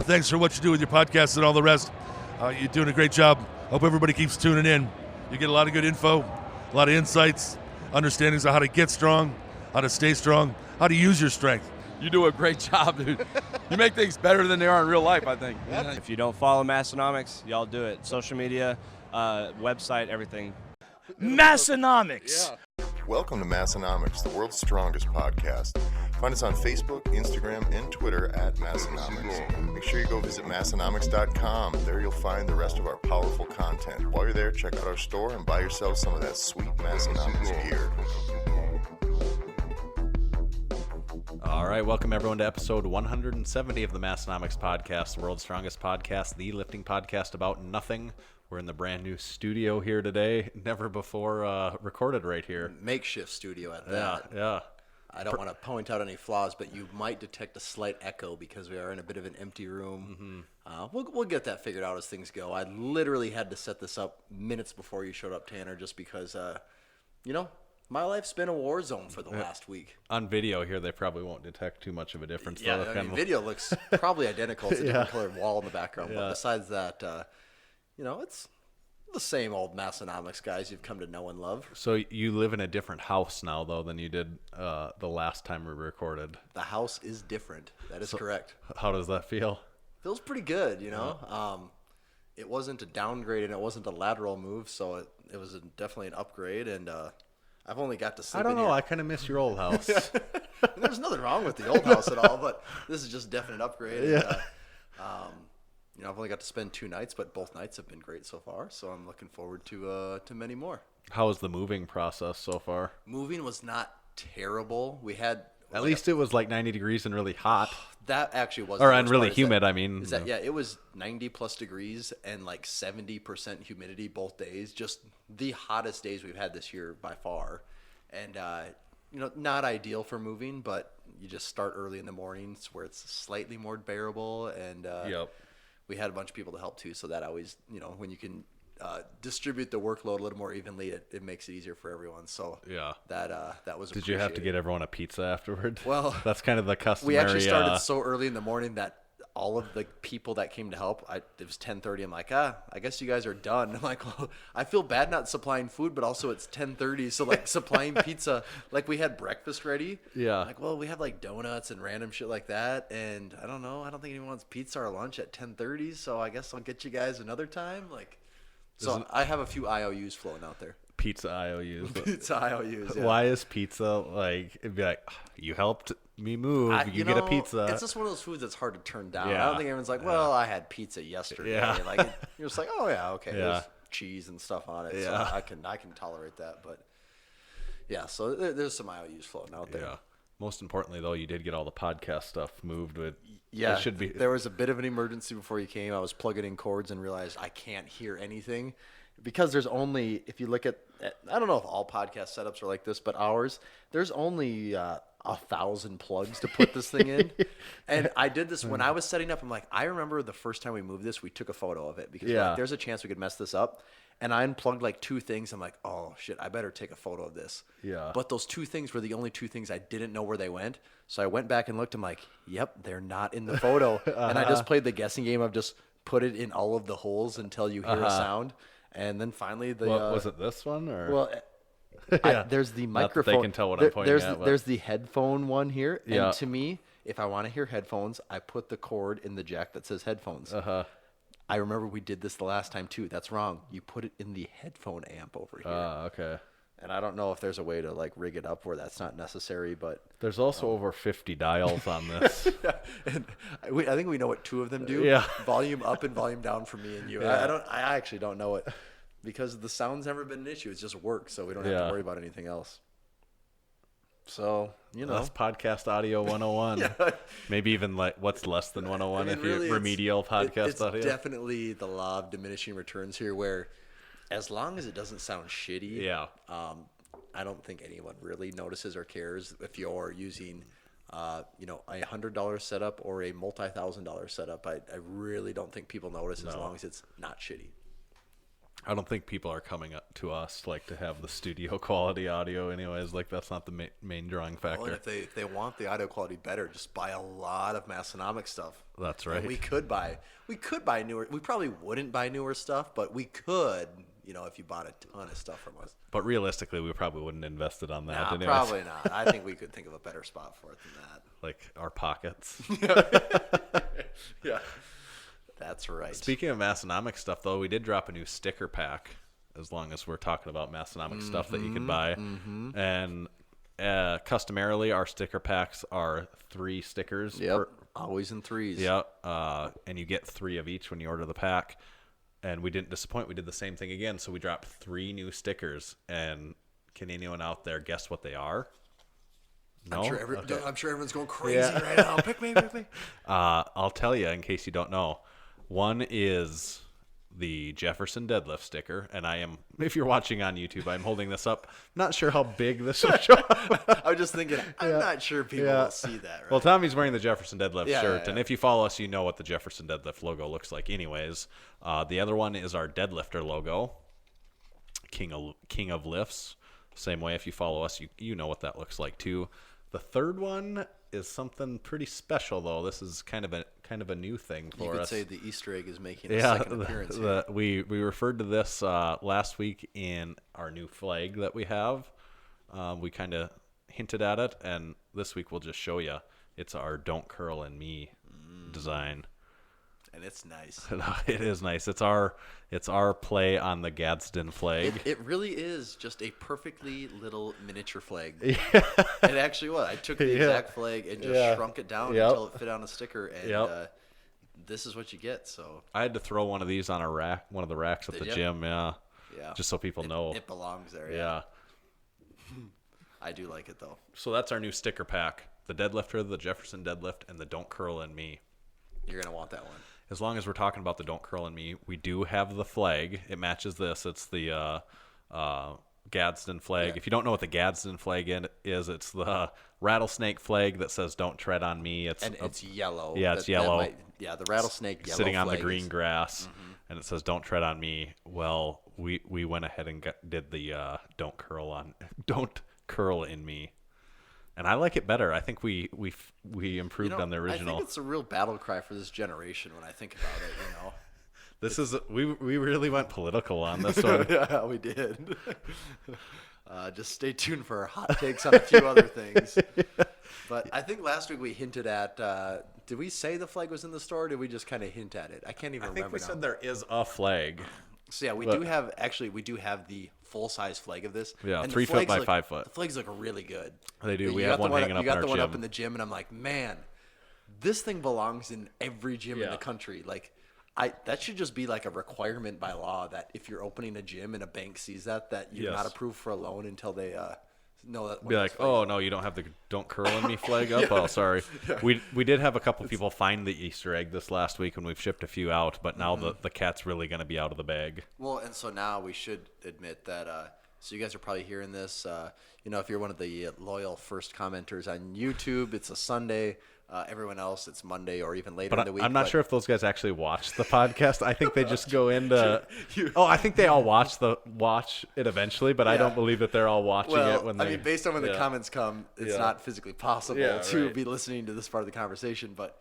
Thanks for what you do with your podcast and all the rest. You're doing a great job. Hope everybody keeps tuning in. You get a lot of good info, a lot of insights, understandings of how to get strong, how to stay strong, how to use your strength. You do a great job, dude. You make things better than they are in real life, I think. If you don't follow Massenomics, y'all do it. Social media, website, everything. Massenomics. Yeah. Welcome to Massenomics, the world's strongest podcast. Find us on Facebook, Instagram, and Twitter at Massenomics. Make sure you go visit Massenomics.com. There you'll find the rest of our powerful content. While you're there, check out our store and buy yourself some of that sweet Massenomics gear. All right, welcome everyone to episode 170 of the Massenomics podcast, the world's strongest podcast, the lifting podcast about nothing. We're in the brand new studio here today, never before recorded right here. Makeshift studio at that. Yeah. I don't want to point out any flaws, but you might detect a slight echo because we are in a bit of an empty room. Mm-hmm. We'll get that figured out as things go. I literally had to set this up minutes before you showed up, Tanner, just because, my life's been a war zone for the last week. On video here, they probably won't detect too much of a difference. Yeah, though. Video looks probably identical. It's a different colored wall in the background. Yeah. But besides that, it's the same old Massenomics guys you've come to know and love. So you live in a different house now, though, than you did the last time we recorded. The house is different. That is correct. How does that feel? Feels pretty good, It wasn't a downgrade and it wasn't a lateral move, so it was definitely an upgrade. And I've only got to sleep. I don't know. Here. I kind of miss your old house. There's nothing wrong with the old house at all, but this is just a definite upgrade. Yeah. And, I've only got to spend 2 nights, but both nights have been great so far. So I'm looking forward to many more. How was the moving process so far? Moving was not terrible. We had at least it was like 90 degrees and really hot. That actually was. Or and really humid. It was 90 plus degrees and like 70% humidity both days. Just the hottest days we've had this year by far. And not ideal for moving, but you just start early in the mornings where it's slightly more bearable. And we had a bunch of people to help too, so that always, when you can distribute the workload a little more evenly, it makes it easier for everyone. So that was. Did you have to get everyone a pizza afterward? Well, that's kind of the customary. We actually started so early in the morning that all of the people that came to help, it was 10:30. I'm like, I guess you guys are done. I'm like, well, I feel bad not supplying food, but also it's 10:30, so like supplying pizza, like we had breakfast ready. Yeah. Like, well, we have like donuts and random shit like that, and I don't know. I don't think anyone wants pizza or lunch at 10:30, so I guess I'll get you guys another time. Like, so I have a few IOUs flowing out there. Pizza IOUs. Pizza IOUs. Yeah. Why is pizza like? It'd be like, you helped me move. You get a pizza. It's just one of those foods that's hard to turn down. Yeah. I don't think everyone's like, well, I had pizza yesterday. Yeah. Like you're just like, oh yeah, okay. Yeah. There's cheese and stuff on it, so I can tolerate that. But yeah, so there's some IOUs floating out there. Yeah. Most importantly, though, you did get all the podcast stuff moved. Yeah, it should be. There was a bit of an emergency before you came. I was plugging in cords and realized I can't hear anything. Because there's only, if you look at, I don't know if all podcast setups are like this, but ours, there's only 1,000 plugs to put this thing in. And I did this when I was setting up. I'm like, I remember the first time we moved this, we took a photo of it because there's a chance we could mess this up. And I unplugged like 2 things. I'm like, oh shit, I better take a photo of this. Yeah. But those 2 things were the only 2 things I didn't know where they went. So I went back and looked. I'm like, yep, they're not in the photo. And I just played the guessing game of just put it in all of the holes until you hear a sound. And then finally was it this one or? Well, there's the microphone. They can tell what I'm pointing at. There's the headphone one here. Yeah. And to me, if I want to hear headphones, I put the cord in the jack that says headphones. I remember we did this the last time too. That's wrong. You put it in the headphone amp over here. Okay. And I don't know if there's a way to like rig it up where that's not necessary, but there's also over 50 dials on this. And I think we know what 2 of them do. Yeah. Volume up and volume down for me and you. Yeah. I actually don't know it because the sound's never been an issue. It's just work, so we don't have to worry about anything else. So, That's podcast audio 101. Yeah. Maybe even like what's less than 101 if you're remedial podcast audio. It's definitely the law of diminishing returns here where as long as it doesn't sound shitty, I don't think anyone really notices or cares if you're using a $100 setup or a multi-$1,000 setup. I really don't think people notice as long as it's not shitty. I don't think people are coming up to us like to have the studio quality audio anyways. Like that's not the main drawing factor. Well, if they want the audio quality better, just buy a lot of Massenomics stuff. That's right. And we could buy newer. We probably wouldn't buy newer stuff, but we could, if you bought a ton of stuff from us. But realistically, we probably wouldn't invest it on that. Nah, anyways. probably not. I think we could think of a better spot for it than that. Like our pockets. Yeah. That's right. Speaking of Massenomics stuff, though, we did drop a new sticker pack. As long as we're talking about Massenomics stuff that you can buy, and customarily our sticker packs are 3 stickers. Yep. Always in 3s. Yep. And you get 3 of each when you order the pack. And we didn't disappoint. We did the same thing again. So we dropped 3 new stickers. And can anyone out there guess what they are? No? I'm sure everyone's going crazy right now. Pick me. I'll tell you in case you don't know. One is the Jefferson deadlift sticker, and if you're watching on YouTube, I'm holding this up. Not sure how big this will show. I was just thinking, I'm not sure people will see that, right? Well, Tommy's wearing the Jefferson deadlift shirt, yeah. and if you follow us, you know what the Jefferson deadlift logo looks like anyways. The other one is our deadlifter logo, King of Lifts. Same way, if you follow us, you know what that looks like too. The third one is something pretty special, though. This is kind of a new thing for us. You could say the Easter egg is making a second appearance here. We referred to this last week in our new flag that we have. We kind of hinted at it, and this week we'll just show you. It's our "Don't Curl in Me" design. And it's nice. It is nice. It's our play on the Gadsden flag. It really is just a perfectly little miniature flag. Yeah. It actually was. I took the exact flag and just shrunk it down until it fit on a sticker, and this is what you get. So I had to throw one of these on one of the racks at the gym. Yeah, just so people know it belongs there. Yeah. I do like it though. So that's our new sticker pack: the deadlifter, the Jefferson deadlift, and the "Don't Curl in Me." You're gonna want that one. As long as we're talking about the "Don't Curl in Me," we do have the flag. It matches this. It's the Gadsden flag. If you don't know what the Gadsden flag is, it's the rattlesnake flag that says "Don't tread on me." It's yellow. Yeah, it's yellow. The rattlesnake yellow sitting on the flag green grass, and it says "Don't tread on me." Well, we went ahead and did the "Don't curl in me." And I like it better. I think we improved on the original. I think it's a real battle cry for this generation when I think about it, This is we really went political on this one. Yeah, we did. Just stay tuned for our hot takes on a few other things. But I think last week we hinted at did we say the flag was in the store, or did we just kind of hint at it? I can't even remember. I think we said there is a flag. So yeah, we do have the full-size flag of this. Yeah, and 3 foot by 5 foot. The flags look really good. They do. We have one hanging up in our gym. You got the one up in the gym, and I'm like, man, this thing belongs in every gym in the country. Like, that should just be like a requirement by law that if you're opening a gym and a bank sees that you're not approved for a loan until they know that. Be like, oh no, you don't have the "Don't Curl in Me" flag up. Oh, sorry. We did have a couple people find the Easter egg this last week, and we've shipped a few out. But now the cat's really going to be out of the bag. Well, and so now we should admit that. So you guys are probably hearing this. If you're one of the loyal first commenters on YouTube, it's a Sunday. Everyone else, it's Monday or even later in the week. I'm not sure if those guys actually watch the podcast. I think they just go into. I think they all watch it eventually, but I don't believe that they're all watching it when they. Based on when the comments come, it's not physically possible to be listening to this part of the conversation. But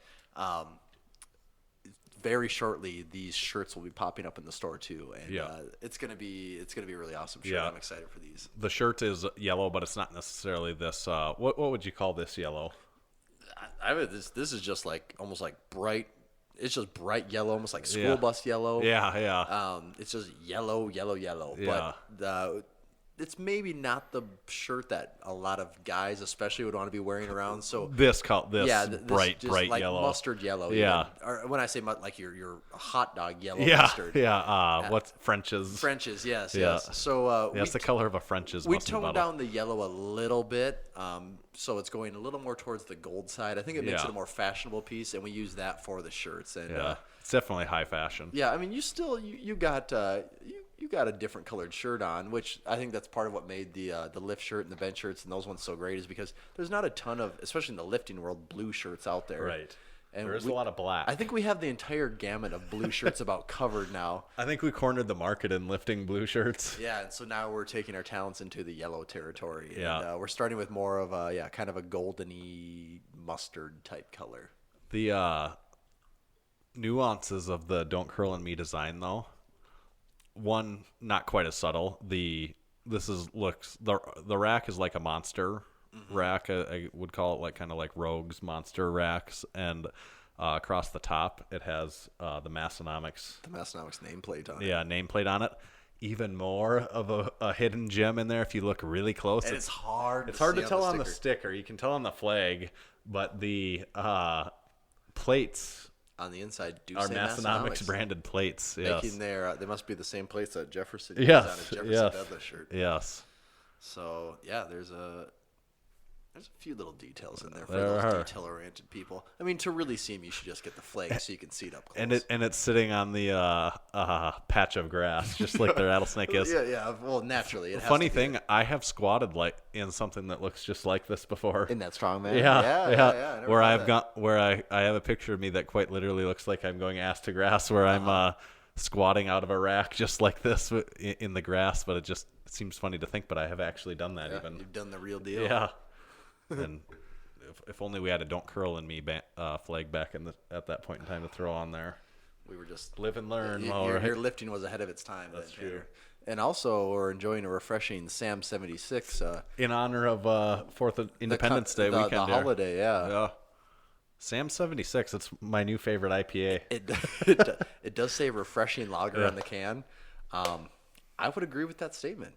very shortly, these shirts will be popping up in the store too, and it's gonna be a really awesome shirt. I'm excited for these. The shirt is yellow, but it's not necessarily this. What would you call this yellow? This is just almost like bright. It's just bright yellow, almost like school bus yellow. Yeah. It's just yellow. Yeah. But it's maybe not the shirt that a lot of guys, especially, would want to be wearing around. So this bright like yellow, mustard yellow. Yeah. Even. Or when I say like your hot dog yellow yeah, mustard. Yeah. What's French's? French's, yes. So it's the color of a French's. We toned down the yellow a little bit, so it's going a little more towards the gold side. I think it makes it a more fashionable piece, and we use that for the shirts. And it's definitely high fashion. Yeah, I mean, you got you got a different colored shirt on, which I think that's part of what made the lift shirt and the bench shirts and those ones so great, is because there's not a ton of, especially in the lifting world, blue shirts out there. Right. And There is a lot of black. I think we have the entire gamut of blue shirts about covered now. I think we cornered the market in lifting blue shirts. Yeah, and so now we're taking our talents into the yellow territory. Yeah. And, we're starting with more of a, kind of a goldeny mustard type color. The nuances of the Don't Curl in Me design, though, one, not quite as subtle. The rack is like a monster rack. I would call it like kind of like Rogue's monster racks, and across the top it has the Massenomics. The Massenomics nameplate on it. Yeah, nameplate on it. Even more of a hidden gem in there if you look really close. And it's hard. It's hard to see tell on on the sticker. You can tell on the flag, but the plates on the inside do are say Massenomics branded plates. Yes. Making they must be the same plates that Jefferson Yes, used on his Jefferson yes. Deadlift shirt. Yes. So yeah, there's a few little details in there for There those are. detail-oriented people. I mean, to really see them, you should just get the flag so you can see it up close. And it's sitting on the patch of grass, just like the rattlesnake is. yeah. Well, naturally, it has Funny to be thing, I have squatted like in something that looks just like this before. in that strongman. Yeah. I never Where thought I've that. got where I have a picture of me that quite literally looks like I'm going ass to grass, where I'm squatting out of a rack just like this in the grass. But it seems funny to think, but I have actually done that. Yeah, Even you've done the real deal. yeah. And if only we had a "Don't Curl in Me" flag back at that point in time to throw on there. We were just Live and learn. Your lifting was ahead of its time. That's then, true. Tanner. And also, we're enjoying a refreshing Sam 76. In honor of 4th of Independence Day weekend. The there. holiday, yeah. Sam 76. It's my new favorite IPA. It does say refreshing lager on the can. I would agree with that statement.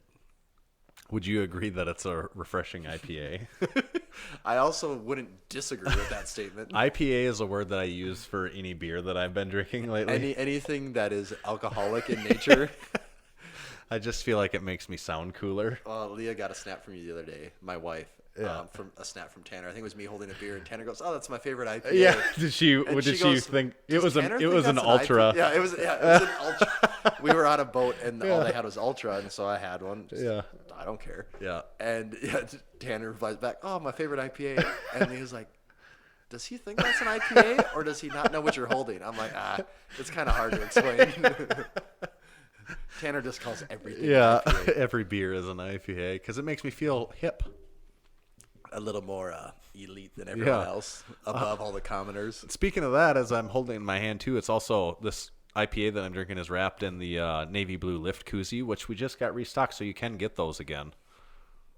Would you agree that it's a refreshing IPA? I also wouldn't disagree with that statement. IPA is a word that I use for any beer that I've been drinking lately. Anything that is alcoholic in nature. I just feel like it makes me sound cooler. Leah got a snap from you the other day, my wife. From a snap from Tanner. I think it was me holding a beer, and Tanner goes, "Oh, that's my favorite IPA." Yeah. Did she? And What did she goes, think? It "Does was Tanner an think an that's ultra. IPA?" Yeah, it was an ultra. We were on a boat, and all they had was ultra, and so I had one. Yeah. I don't care. Yeah. And Tanner replies back, "Oh, my favorite IPA," and he was like, "Does he think that's an IPA, or does he not know what you're holding?" I'm like, it's kind of hard to explain. Tanner just calls everything Yeah. IPA. Every beer is an IPA because it makes me feel hip. A little more elite than everyone else, above all the commoners. Speaking of that, as I'm holding it in my hand too, it's also this IPA that I'm drinking is wrapped in the navy blue lift koozie, which we just got restocked, so you can get those again.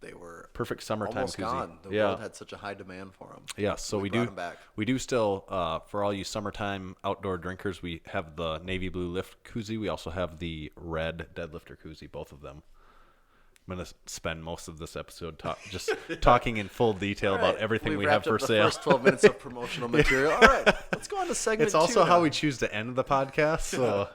They were Perfect summertime almost koozie. gone. The Yeah. world had such a high demand for them. Yeah, so we brought do. 'em back. We do still, for all you summertime outdoor drinkers, we have the navy blue lift koozie. We also have the red deadlifter koozie, both of them. I'm gonna spend most of this episode just talking in full detail about everything we have wrapped for up the sale. First 12 minutes of promotional material. All right, let's go on to segment It's also 2 how now. we choose to end the podcast. So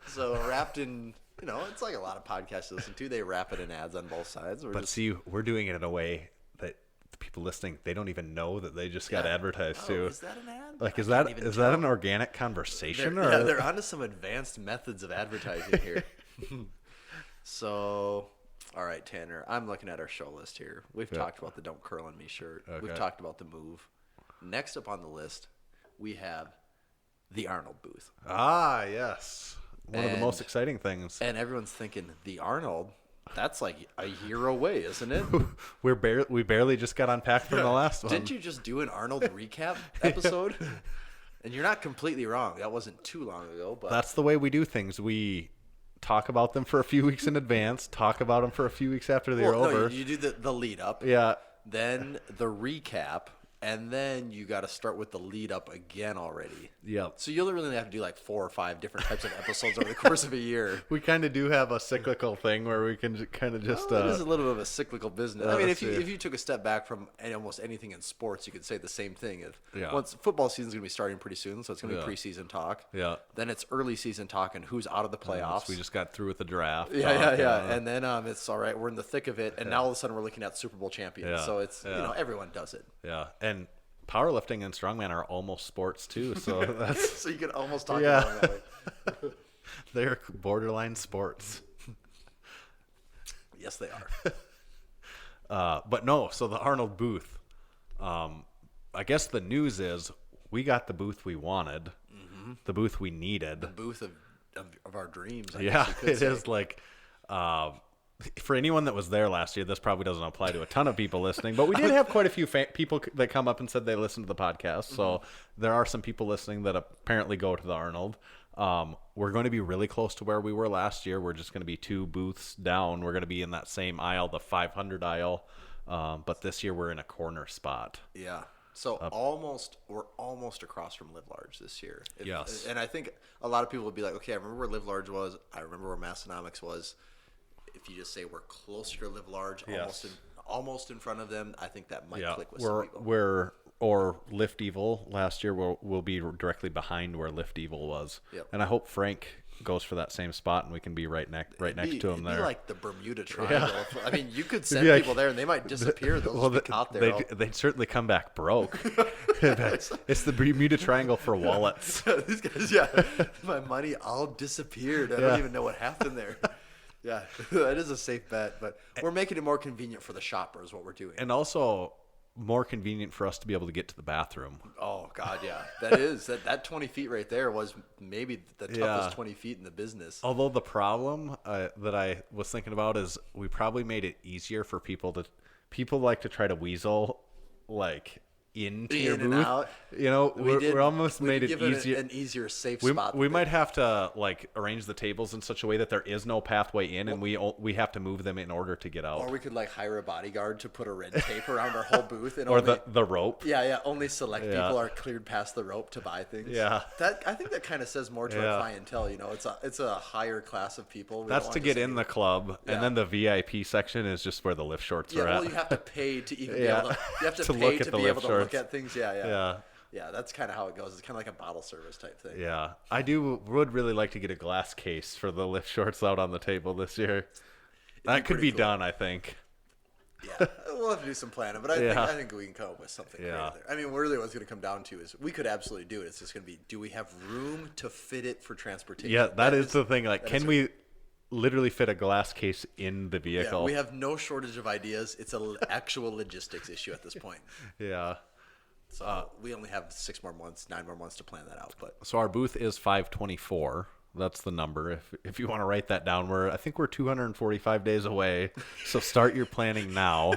So wrapped in, it's like a lot of podcasts you listen to. They wrap it in ads on both sides. But see, we're doing it in a way that the people listening, they don't even know that they just got advertised to. Is that an ad? Like, I is can't that even is tell. that an organic conversation? They're onto some advanced methods of advertising here. So, all right, Tanner, I'm looking at our show list here. We've talked about the Don't Curl in Me shirt. We've Okay. talked about the move. Next up on the list, we have the Arnold booth. Ah, yes. One of the And- most exciting things. And everyone's thinking, the Arnold, that's like a year away, isn't it? We barely just got unpacked from the last one. Didn't you just do an Arnold recap episode? And you're not completely wrong. That wasn't too long ago, but That's the way we do things. We talk about them for a few weeks in advance, talk about them for a few weeks after they're well, no, over. you do the lead up, Yeah. then the recap, and then you got to start with the lead up again already. Yeah. So you'll really have to do like 4 or 5 different types of episodes over the course of a year. We kind of do have a cyclical thing where we can kind of just It is a little bit of a cyclical business. I mean, let's see. if you took a step back from almost anything in sports, you could say the same thing. Yeah. Once football season's going to be starting pretty soon, so it's going to be Yeah. preseason talk. Yeah. Then it's early season talk and who's out of the playoffs. we just got through with the draft. Yeah. And then it's all right. We're in the thick of it, and now all of a sudden we're looking at Super Bowl champions. Yeah. So it's Yeah. everyone does it. Yeah. And powerlifting and strongman are almost sports too, so that's So you can almost talk Yeah. about it that way. they're borderline sports. Yes, they are. But no, so the Arnold booth. I guess the news is we got the booth we wanted, the booth we needed. The booth of our dreams. I Yeah, guess you could it say. is like, for anyone that was there last year, this probably doesn't apply to a ton of people listening, but we did have quite a few people that come up and said they listened to the podcast. So there are some people listening that apparently go to the Arnold. We're going to be really close to where we were last year. We're just going to be 2 booths down. We're going to be in that same aisle, the 500 aisle. But this year we're in a corner spot. Yeah. So we're almost across from Live Large this year. Yes. And I think a lot of people would be like, okay, I remember where Live Large was. I remember where Massenomics was. If you just say we're closer to Live Large, Yes. almost in front of them, I think that might click with some people. Or Lift Evil last year will be directly behind where Lift Evil was. Yep. And I hope Frank goes for that same spot and we can be right next to him It'd there. be like the Bermuda Triangle. I mean, you could send be like- people there and they might disappear. They'll just be caught there. They'd certainly come back broke. It's the Bermuda Triangle for wallets. These guys, my money all disappeared. I don't even know what happened there. Yeah, that is a safe bet, but we're making it more convenient for the shopper is what we're doing. And also more convenient for us to be able to get to the bathroom. Oh God, yeah, that is that 20 feet right there was maybe the toughest 20 feet in the business. Although the problem that I was thinking about is we probably made it easier for people like to try to weasel like into your In and booth. out. You know, we almost made it give easier. an easier, safe We spot. might have to like arrange the tables in such a way that there is no pathway in, and we have to move them in order to get out. or we could like hire a bodyguard to put a red tape around our whole booth, and Or only, the rope. yeah, only select Yeah. people are cleared past the rope to buy things. Yeah. I think that kind of says more to our clientele. You know, it's a higher class of people. We That's don't to want get see in the club, Yeah. and then the VIP section is just where the lift shorts Yeah, are well, at. you have to pay to even Yeah. be able to. You have to, To pay look at to the be lift able to look shorts. at things. Yeah. Yeah. Yeah, that's kind of how it goes. It's kind of like a bottle service type thing. Yeah, I would really like to get a glass case for the lift shorts out on the table this year. That could pretty be cool. done, I think. Yeah, we'll have to do some planning, but I think we can come up with something Yeah. creative there. I mean, really, what it's going to come down to is we could absolutely do it. It's just going to be, do we have room to fit it for transportation? Yeah, that is the thing. Like, that can is we literally fit a glass case in the Yeah, vehicle? we have no shortage of ideas. It's an actual logistics issue at this point. Yeah. So we only have 9 more months to plan that out. But So our booth is 524. That's the number. If you want to write that down, I think we're 245 days away. So start your planning now.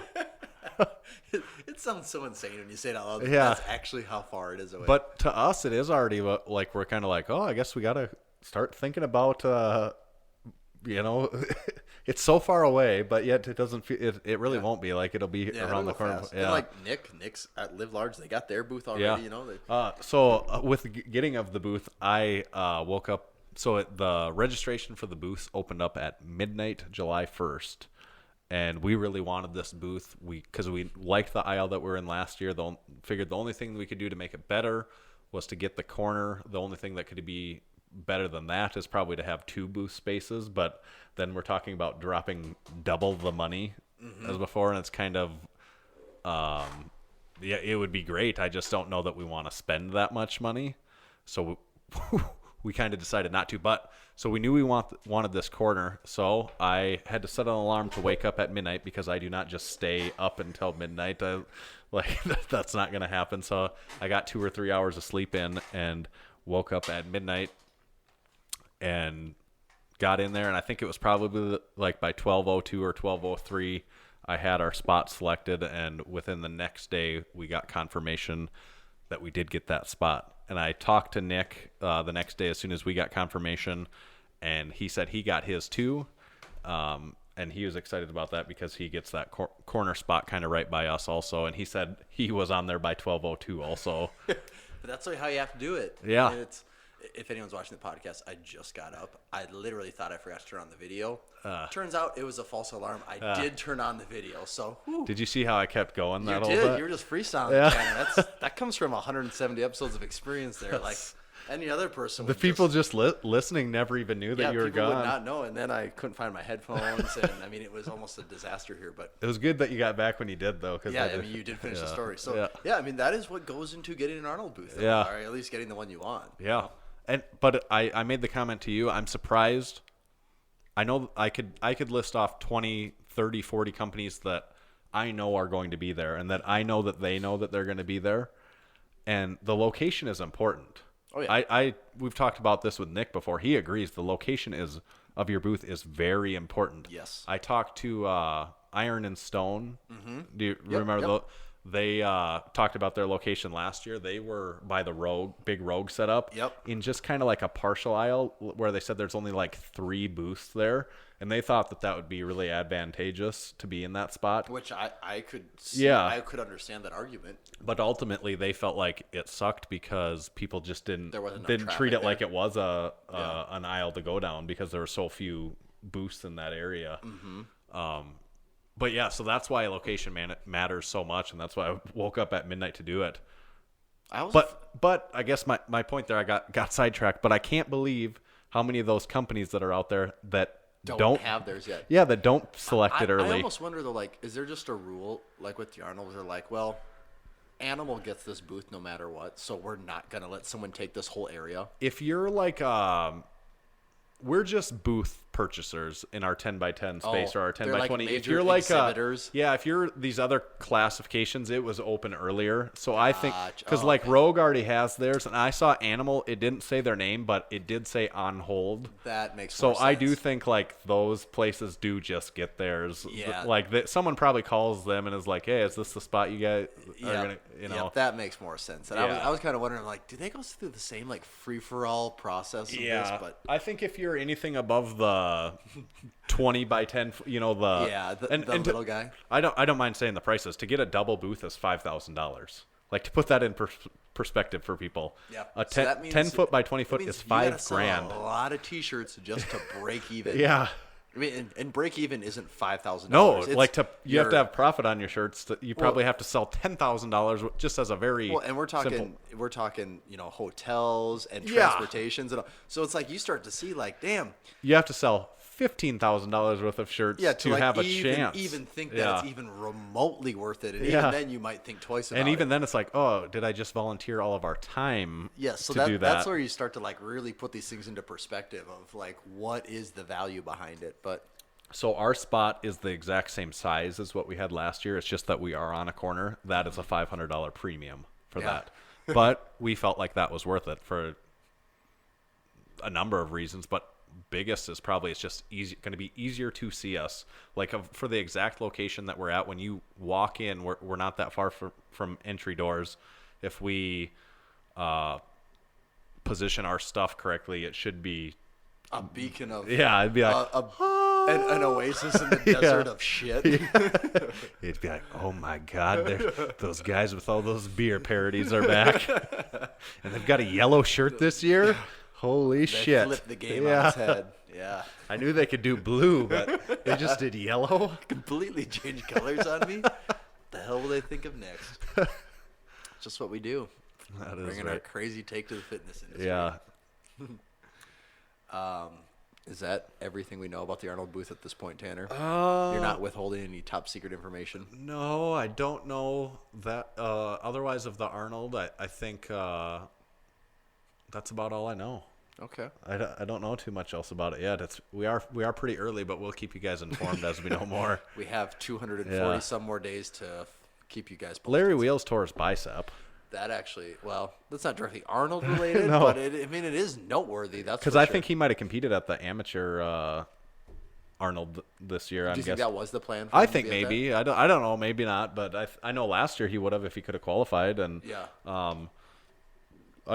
it sounds so insane when you say it out loud. Yeah. That's actually how far it is away. But to us, it is already like we're kind of like, oh, I guess we got to start thinking about, it's so far away, but yet it doesn't feel, it really won't be like it'll be around the it'll go corner. fast. Yeah. And like Nick's at Live Large, they got their booth already. Yeah. You know, With getting of the booth, I woke up. So the registration for the booth opened up at midnight, July 1st. And we really wanted this booth because we liked the aisle that we were in last year. Figured the only thing we could do to make it better was to get the corner. The only thing that could be better than that is probably to have 2 booth spaces. But then we're talking about dropping double the money as before. And it's kind of, it would be great. I just don't know that we want to spend that much money. So we kind of decided not to. But so we knew we wanted this corner. So I had to set an alarm to wake up at midnight because I do not just stay up until midnight. That's not going to happen. So I got 2 or 3 hours of sleep in and woke up at midnight and got in there. And I think it was probably like by 12:02 or 12:03, I had our spot selected. And within the next day, we got confirmation that we did get that spot. And I talked to Nick the next day as soon as we got confirmation, and he said he got his too. And he was excited about that because he gets that corner spot kind of right by us also. And he said he was on there by 12:02 also. But that's how you have to do it. Yeah. I mean, if anyone's watching the podcast, I just got up. I literally thought I forgot to turn on the video. Turns out it was a false alarm. I did turn on the video. So Did you see how I kept going that you whole did. bit? You were just freestyling. Yeah. Man. That comes from 170 episodes of experience there. Like any other person. The would people just listening never even knew that yeah, you were people gone. would not know. And then I couldn't find my headphones. And I mean, it was almost a disaster here. But It was good that you got back when you did, though. yeah, I mean, you did finish the story. So Yeah. yeah, I mean, that is what goes into getting an Arnold booth. Yeah. Or at least getting the one you want. Yeah. But I made the comment to you, I'm surprised. I know I could list off 20, 30, 40 companies that I know are going to be there and that I know that they know that they're going to be there. And the location is important. Oh, yeah. We've talked about this with Nick before. He agrees the location of your booth is very important. Yes. I talked to Iron and Stone. Mm-hmm. Do you remember? Yep. They talked about their location last year. They were by the big Rogue setup. Yep. In just kind of like a partial aisle where they said there's only like 3 booths there. And they thought that would be really advantageous to be in that spot. Which I could see. Yeah. I could understand that argument. But ultimately, they felt like it sucked because people just didn't treat traffic it like there. it was an aisle to go down because there were so few booths in that area. Mm-hmm. But yeah, so that's why location matters so much, and that's why I woke up at midnight to do it. But I guess my point there, I got sidetracked. But I can't believe how many of those companies that are out there that don't have theirs yet. Yeah, that don't select it early. I almost wonder though, like, is there just a rule like with the Arnolds? They're like, well, Animal gets this booth no matter what, so we're not gonna let someone take this whole area. If you're like, we're just booth purchasers in our 10x10 space or our 10x20. Like if you're like exhibitors. if you're these other classifications, it was open earlier. So I think because like Rogue already has theirs, and I saw Animal. It didn't say their name, but it did say on hold. That makes so more sense. I do think like those places do just get theirs. Yeah. Like someone probably calls them and is like, "Hey, is this the spot you guys are gonna?" You know. Yep, that makes more sense. And Yeah. I was kind of wondering, like, do they go through the same like free for all process of this? But I think if you're anything above the 20x10, you know, the little guy. I don't mind saying the prices. To get a double booth is $5,000. Like, to put that in perspective for people. Yeah. A So that means 10 foot by 20 foot is you gotta $5,000. sell a lot of T-shirts just to break even. Yeah. I mean, and break even isn't $5,000. No, like you have to have profit on your shirts. You probably have to sell $10,000 just as a very and we're talking hotels and transportations and all. So it's like you start to see like, damn, you have to sell $15,000 worth of shirts to like have a even, chance. Even think that it's even remotely worth it, and even then you might think twice about it. And even then, it's like, oh, did I just volunteer all of our time? Yes, so to do that? That's where you start to like really put these things into perspective of like what is the value behind it. But so our spot is the exact same size as what we had last year. It's just that we are on a corner. That is a $500 premium for that. But we felt like that was worth it for a number of reasons. But biggest is probably it's just going to be easier to see us. Like for the exact location that we're at, when you walk in, we're not that far from entry doors. If we position our stuff correctly, it should be a beacon of it'd be like an oasis in the desert of shit. It'd be like, oh my God, those guys with all those beer parodies are back, and they've got a yellow shirt this year. Holy shit! Flipped the game on its head. Yeah, I knew they could do blue, but they just did yellow. Completely changed colors on me. The hell will they think of next? Just what we do. That is bringing right. our crazy take to the fitness industry. Yeah. Is that everything we know about the Arnold booth at this point, Tanner? You're not withholding any top secret information? No, I don't know that. Otherwise, of the Arnold, I think that's about all I know. Okay. I don't know too much else about it yet. We are pretty early, but we'll keep you guys informed as we know more. We have 240 some more days to keep you guys posted. Larry Wheels tore his bicep. That actually, well, that's not directly Arnold related, No. but it is noteworthy. That's because I think he might have competed at the amateur Arnold this year. Do you think that was the plan? For I him to think be at maybe. I don't know. Maybe not. But I know last year he would have if he could have qualified. And I'm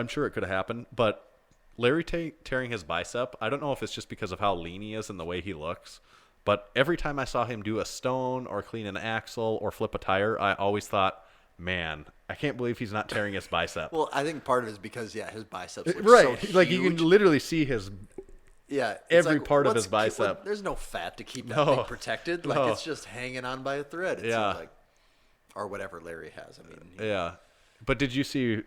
sure it could have happened. But Larry tearing his bicep, I don't know if it's just because of how lean he is and the way he looks. But every time I saw him do a stone or clean an axle or flip a tire, I always thought, man, I can't believe he's not tearing his bicep. Well, I think part of it is because his biceps look right. so Like huge. you can literally see his every part of his bicep. There's no fat to keep that thing protected. Like No. it's just hanging on by a thread. It seems like, or whatever Larry has. I mean, yeah. But did you see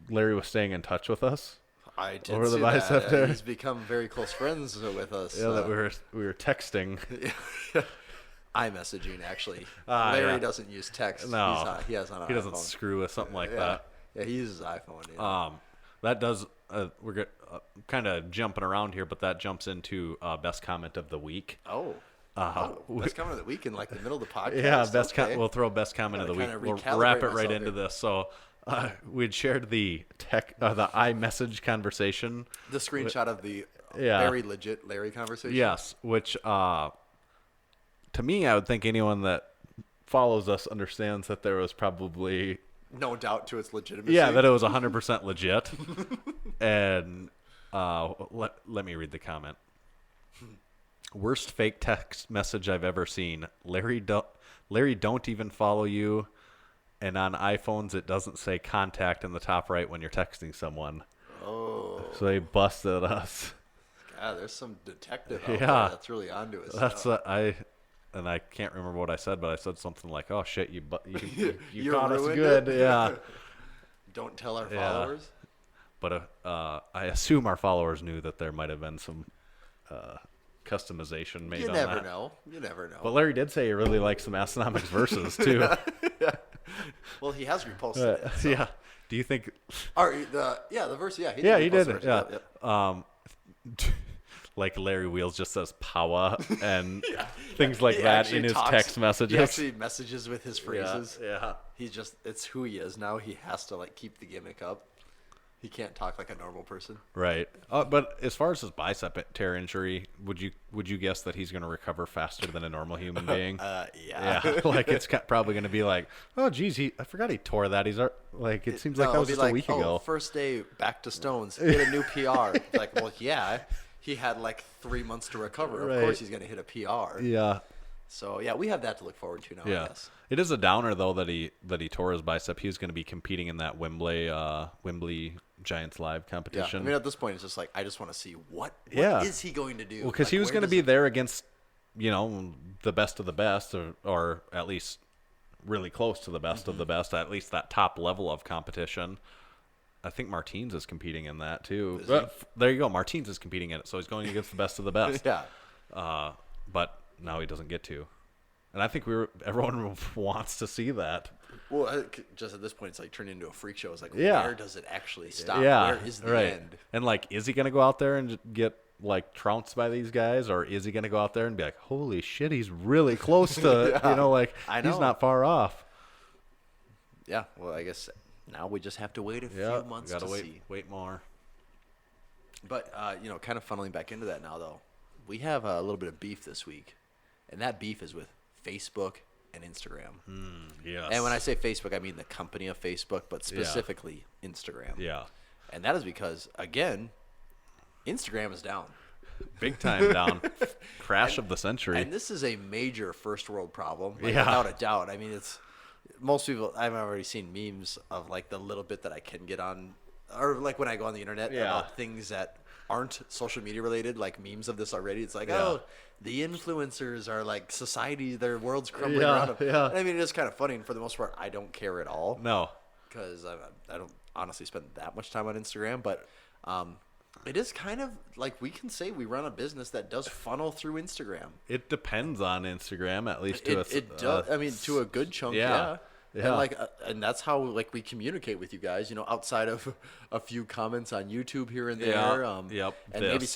Larry was staying in touch with us? I did over the see bicep that. there. He's become very close friends with us. Yeah, that we were texting. iMessaging actually. Larry doesn't use text. No, he has on. He doesn't screw with something like that. Yeah, he uses iPhone. Yeah. That does. We're kind of jumping around here, but that jumps into best comment of the week. Best comment of the week in like the middle of the podcast. Yeah, we'll throw best comment of the week. We'll wrap it right into this. So we'd shared the iMessage conversation. The screenshot of the Yeah. very legit Larry conversation. Yes, which to me, I would think anyone that follows us understands that there was probably No doubt to its legitimacy. that it was 100% legit. And let me read the comment. Worst fake text message I've ever seen. Larry don't even follow you, and on iPhones it doesn't say contact in the top right when you're texting someone. Oh. So they busted us. God, there's some detective out Yeah. there that's really onto us. That's I can't remember what I said, but I said something like, "Oh shit, you You caught us ruined good." it? Yeah. Don't tell our Yeah. followers. But I assume our followers knew that there might have been some customization made You on never that. know. You never know. But Larry did say he really likes some Massenomics verses too. Well, he has reposted it. So. Yeah. Do you think? The verse. Yeah, he did. Yeah, he repost did. the verse. Yeah. Yep. Like Larry Wheels just says "power" and things like He that actually in his talks- text messages. He actually messages with his Yeah, phrases. yeah. It's who he is now. He has to like keep the gimmick up. He can't talk like a normal person. Right. But as far as his bicep tear injury, would you guess that he's going to recover faster than a normal human being? Yeah. Yeah. Like it's probably going to be like, oh geez, I forgot he tore that. Like it seems like No, that was it'll just be a week ago. First day back to Stones, hit a new PR. Like, well, yeah, he had like 3 months to recover. Of Right. course, he's gonna hit a PR. Yeah. So yeah, we have that to look forward to now. I Yeah. guess. It is a downer though that he tore his bicep. He was going to be competing in that Wembley Giants Live Yeah. competition. I mean, at this point, it's just like I just want to see what Yeah. is he going to do? Well, because Like, he was where going to does be it- there against, the best of the best, or at least really close to the best of the best, at least that top level of competition. I think Martins is competing in that too. There you go. Martins is competing in it, so he's going against the best of the best. Yeah. But now he doesn't get to. And I think everyone wants to see that. Well, just at this point, it's like turning into a freak show. It's like, Yeah. where does it actually stop? Yeah, Where is the right. end? And like, is he gonna go out there and get like trounced by these guys, or is he gonna go out there and be like, holy shit, he's really close to, I he's know. not far off. Yeah. Well, I guess now we just have to wait a Yeah, few months gotta to wait, see. wait more. But kind of funneling back into that now, though, we have a little bit of beef this week, and that beef is with Facebook and Instagram. Yes. And when I say Facebook, I mean the company of Facebook, but specifically Instagram. Yeah, And that is because, again, Instagram is down. big time down, crash of the century. And this is a major first world problem, Yeah. without a doubt. I mean, it's most people. I've already seen memes of like the little bit that I can get on, or like when I go on the internet about things that aren't social media related, like memes of this already. It's like, oh, the influencers are like society, their world's crumbling around them. Yeah. And I mean, it is kind of funny, and for the most part, I don't care at all. No. Because I don't honestly spend that much time on Instagram, but it is kind of like we can say we run a business that does funnel through Instagram. It depends on Instagram, at least to It does. I mean, to a good chunk, yeah. Yeah. And and that's how like we communicate with you guys. Outside of a few comments on YouTube here and there. Yep. And maybe This.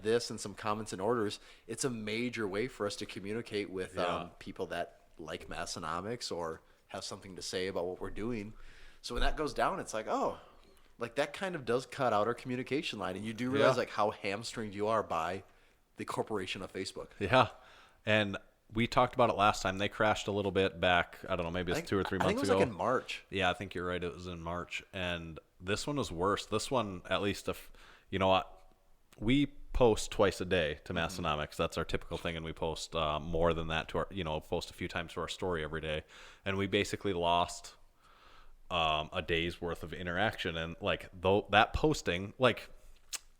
this and some comments and orders. It's a major way for us to communicate with people that like Massenomics or have something to say about what we're doing. So when that goes down, it's like, oh, like that kind of does cut out our communication line, and you do realize like how hamstringed you are by the corporation of Facebook. Yeah. And we talked about it last time. They crashed a little bit back. I don't know, maybe it's 2 or 3 months ago. I think it was like in March. Yeah, I think you're right. It was in March. And this one was worse. This one, at least, you know what? We post twice a day to Massenomics. That's our typical thing. And we post more than that to our, post a few times to our story every day. And we basically lost a day's worth of interaction. And like that posting, like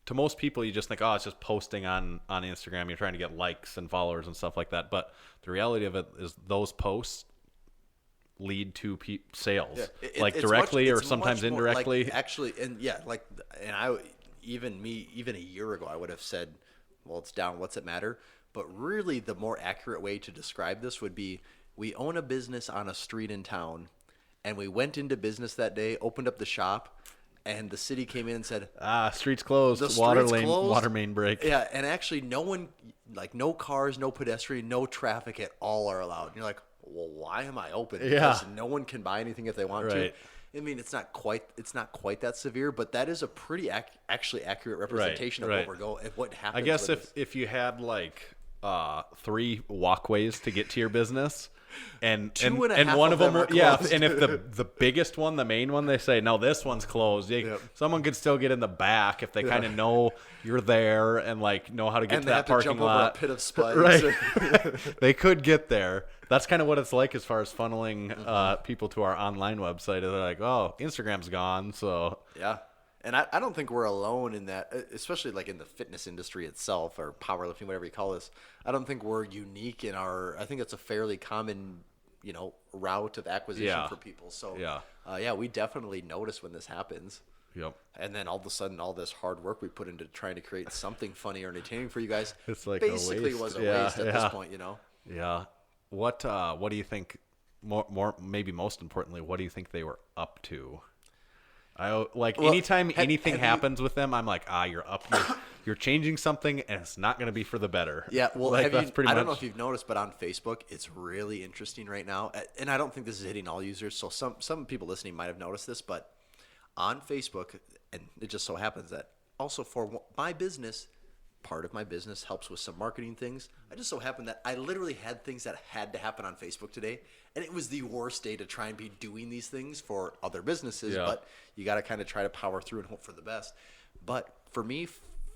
to most people, you just think, oh, it's just posting on Instagram. You're trying to get likes and followers and stuff like that. But the reality of it is those posts lead to sales, It's directly much- or it's sometimes much more, indirectly. like, actually, and even a year ago, I would have said, well, it's down. What's it matter? But really, the more accurate way to describe this would be, we own a business on a street in town, and we went into business that day, opened up the shop, and the city came in and said, Streets closed, the water street's closed. water main break. Yeah, and actually no one, like no cars, no pedestrian, no traffic at all are allowed. And you're like, well, why am I open? Yeah. Because no one can buy anything if they want Right. to. I mean, it's not quite that severe, but that is a pretty actually accurate representation of right. what happens. I guess with if you had like 3 walkways to get to your business, and Two and a half one of of them, them are yeah, closed. and if the biggest one, the main one, they say no, this one's closed. Someone could still get in the back if they kind of know you're there and like know how to get and to they that have to parking jump lot. over a pit of spikes. Right. They could get there. That's kind of what it's like as far as funneling people to our online website. They're like, oh, Instagram's gone, so Yeah. And I don't think we're alone in that, especially like in the fitness industry itself or powerlifting, whatever you call this. I don't think we're unique in I think it's a fairly common, route of acquisition for people. So we definitely notice when this happens. Yep. And then all of a sudden, all this hard work we put into trying to create something funny or entertaining for you guys, It's like basically a waste. was a Yeah, waste at this point, Yeah. What do you think? More maybe most importantly, what do you think they were up to? Anytime anything happens with them, I'm like, you're changing something, and it's not going to be for the better. Yeah, well, that's pretty I don't know much. if you've noticed, but on Facebook, it's really interesting right now, and I don't think this is hitting all users. So some people listening might have noticed this, but on Facebook, and it just so happens that also for my business, part of my business helps with some marketing things. I just so happened that I literally had things that had to happen on Facebook today, and it was the worst day to try and be doing these things for other businesses, but you got to kind of try to power through and hope for the best. But for me,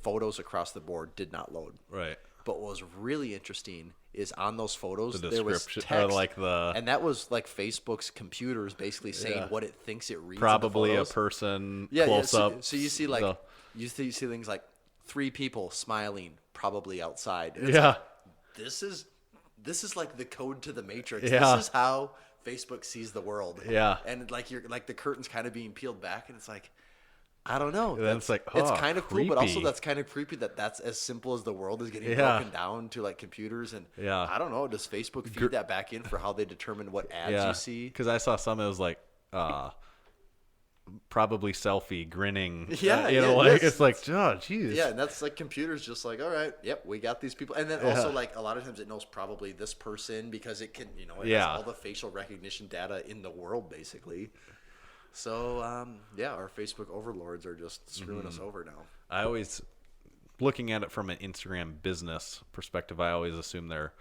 photos across the board did not load. Right. But what was really interesting is on those photos, The there was description, text, or and that was like Facebook's computers basically saying what it thinks it reads. Probably in the a photos. person Yeah, close yeah. up. So you see you see things like 3 people smiling, probably outside. And it's Yeah. like, this is like the code to the Matrix. Yeah. This is how Facebook sees the world. Yeah. And like you're like the curtain's kind of being peeled back, and it's like, I don't know. And then it's like, it's kind of cool, but also creepy. that's kind of creepy that's as simple as the world is getting Yeah. broken down to like computers. And Yeah. I don't know. Does Facebook feed that back in for how they determine what ads you see? Because I saw some. It was like, probably selfie, grinning. Yeah, it's like, oh, jeez. Yeah, and that's like computers just like, all right, yep, we got these people. And then also like a lot of times it knows probably this person because it can, it has all the facial recognition data in the world basically. So, our Facebook overlords are just screwing us over now. I always, looking at it from an Instagram business perspective, I always assume they're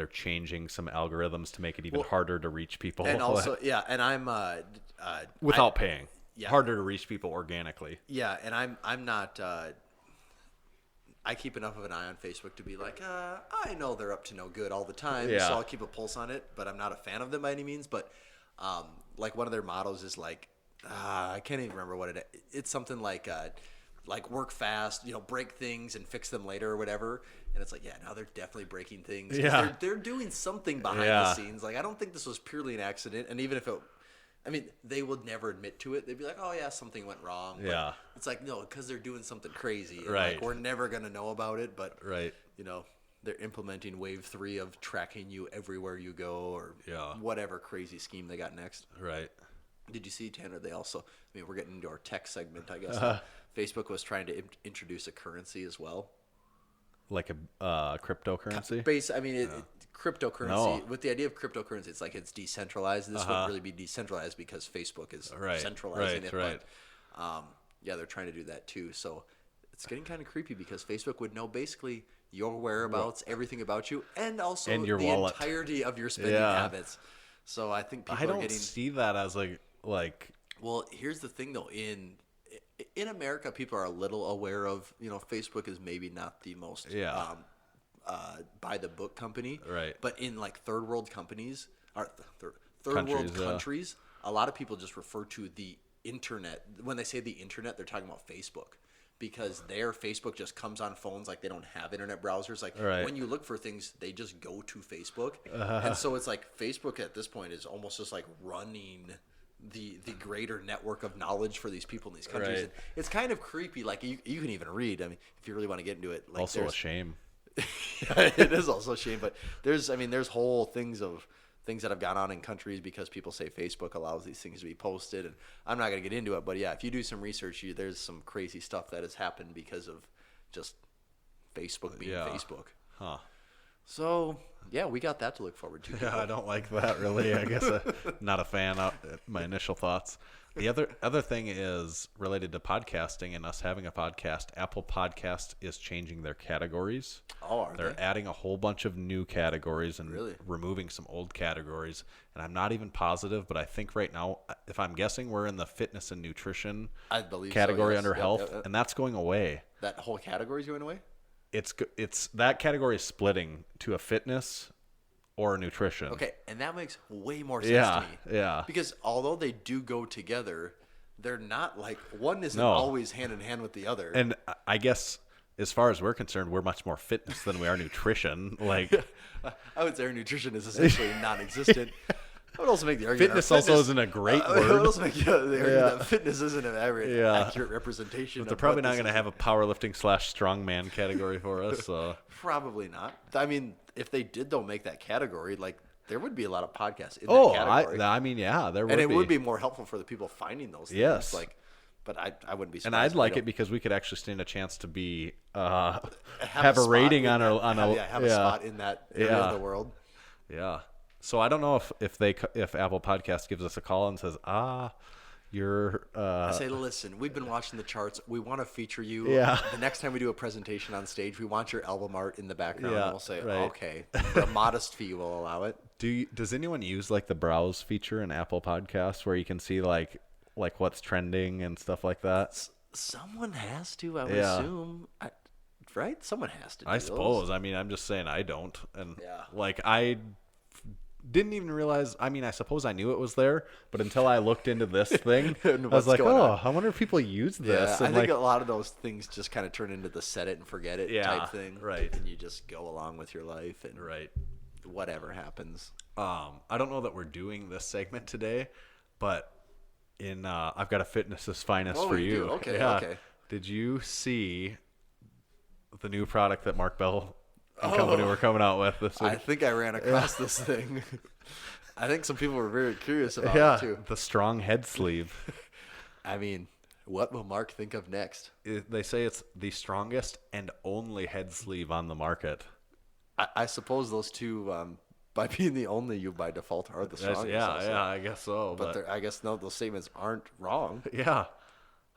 changing some algorithms to make it even harder to reach people. And also, and I'm without paying. Yeah. Harder to reach people organically. Yeah, and I'm not. I keep enough of an eye on Facebook to be like, I know they're up to no good all the time, so I'll keep a pulse on it. But I'm not a fan of them by any means. But like one of their mottos is like, I can't even remember what it's something like work fast, break things and fix them later or whatever. And it's like, now they're definitely breaking things. Yeah. They're doing something behind the scenes. Like I don't think this was purely an accident. And even if they would never admit to it. They'd be like, oh, yeah, something went wrong. But Yeah. it's like, no, because they're doing something crazy. And Right. like, we're never going to know about it. But, Right. they're implementing wave 3 of tracking you everywhere you go or whatever crazy scheme they got next. Right. Did you see, Tanner, they also, we're getting into our tech segment, I guess. Facebook was trying to introduce a currency as well. Like a cryptocurrency? Cryptocurrency, No. with the idea of cryptocurrency, it's like it's decentralized. This wouldn't really be decentralized because Facebook is centralizing it. Right. But, they're trying to do that too. So it's getting kind of creepy because Facebook would know basically your whereabouts, everything about you, and also And your the wallet. entirety of your spending habits. So I think people I don't are getting... see that as like. Well, here's the thing though. In America, people are a little aware of, Facebook is maybe not the most by the book company, Right. But in like third world companies, or third world countries, a lot of people just refer to the internet. When they say the internet, they're talking about Facebook. Because their Facebook just comes on phones like they don't have internet browsers. Like when you look for things, they just go to Facebook. And so it's like Facebook at this point is almost just like running the greater network of knowledge for these people in these countries. Right. And it's kind of creepy. Like you can even read. If you really want to get into it. Like Also a shame. It is also a shame. But there's whole things that have gone on in countries because people say Facebook allows these things to be posted. And I'm not going to get into it. But yeah, if you do some research, there's some crazy stuff that has happened because of just Facebook being Facebook. Huh. So Yeah, we got that to look forward to. Yeah, I don't like that really. I guess not a fan. My initial thoughts. The other thing is related to podcasting and us having a podcast. Apple Podcast is changing their categories. Oh, are They're they? adding a whole bunch of new categories and Really? removing some old categories. And I'm not even positive, but I think right now, if I'm guessing, we're in the fitness and nutrition I believe so, category yes. under Yep, health, yep, yep. and that's going away. That whole category is going away? It's that category is splitting to a fitness or nutrition. Okay, and that makes way more sense Yeah, to me. yeah. Because although they do go together, they're not like one isn't No. always hand in hand with the other. And I guess as far as we're concerned, we're much more fitness than we are nutrition. Like I would say our nutrition is essentially non-existent. I would also make the argument fitness our also isn't a great I would word. also make the argument that fitness isn't an accurate representation. But they're of probably what not this going to is. have a powerlifting / strongman category for us. So Probably not. I mean, if they did though make that category, like there would be a lot of podcasts in oh, that category. I mean, yeah, there would and it be. would be more helpful for the people finding those things. Yes. Like, but I wouldn't be surprised. And I'd if they like don't it because we could actually stand a chance to be have have a spot rating in on that- a have a spot in that area Yeah. of the world. Yeah. So I don't know if Apple Podcast gives us a call and says, you're I say, listen, we've been watching the charts. We want to feature you. Yeah. The next time we do a presentation on stage, we want your album art in the background. Yeah, And we'll say, right. okay, for a modest fee, we'll allow it. does anyone use like the browse feature in Apple Podcasts where you can see like what's trending and stuff like that? Someone has to, I would Yeah. assume. Right? Someone has to do I those. suppose. I mean, I'm just saying I don't. And Yeah. like I didn't even realize. I mean, I suppose I knew it was there, but until I looked into this thing, I And was what's like, going oh, on. I wonder if people use Yeah, this. I And think like, a lot of those things just kind of turn into the set it and forget it Yeah, type thing. right. And you just go along with your life and right. whatever happens. I don't know that we're doing this segment today, but I've got a fitness's finest Oh, for you you. do? Okay, Yeah. okay. Did you see the new product that Mark Bell and company were coming out with this week? I think I ran across this thing. I think some people were very curious about Yeah, it too. the strong head sleeve. I mean, what will Mark think of next? They say it's the strongest and only head sleeve on the market. I suppose those two, by being the only, you by default are the strongest. Yeah, also. yeah, I guess so. But I guess no, those statements aren't wrong. yeah.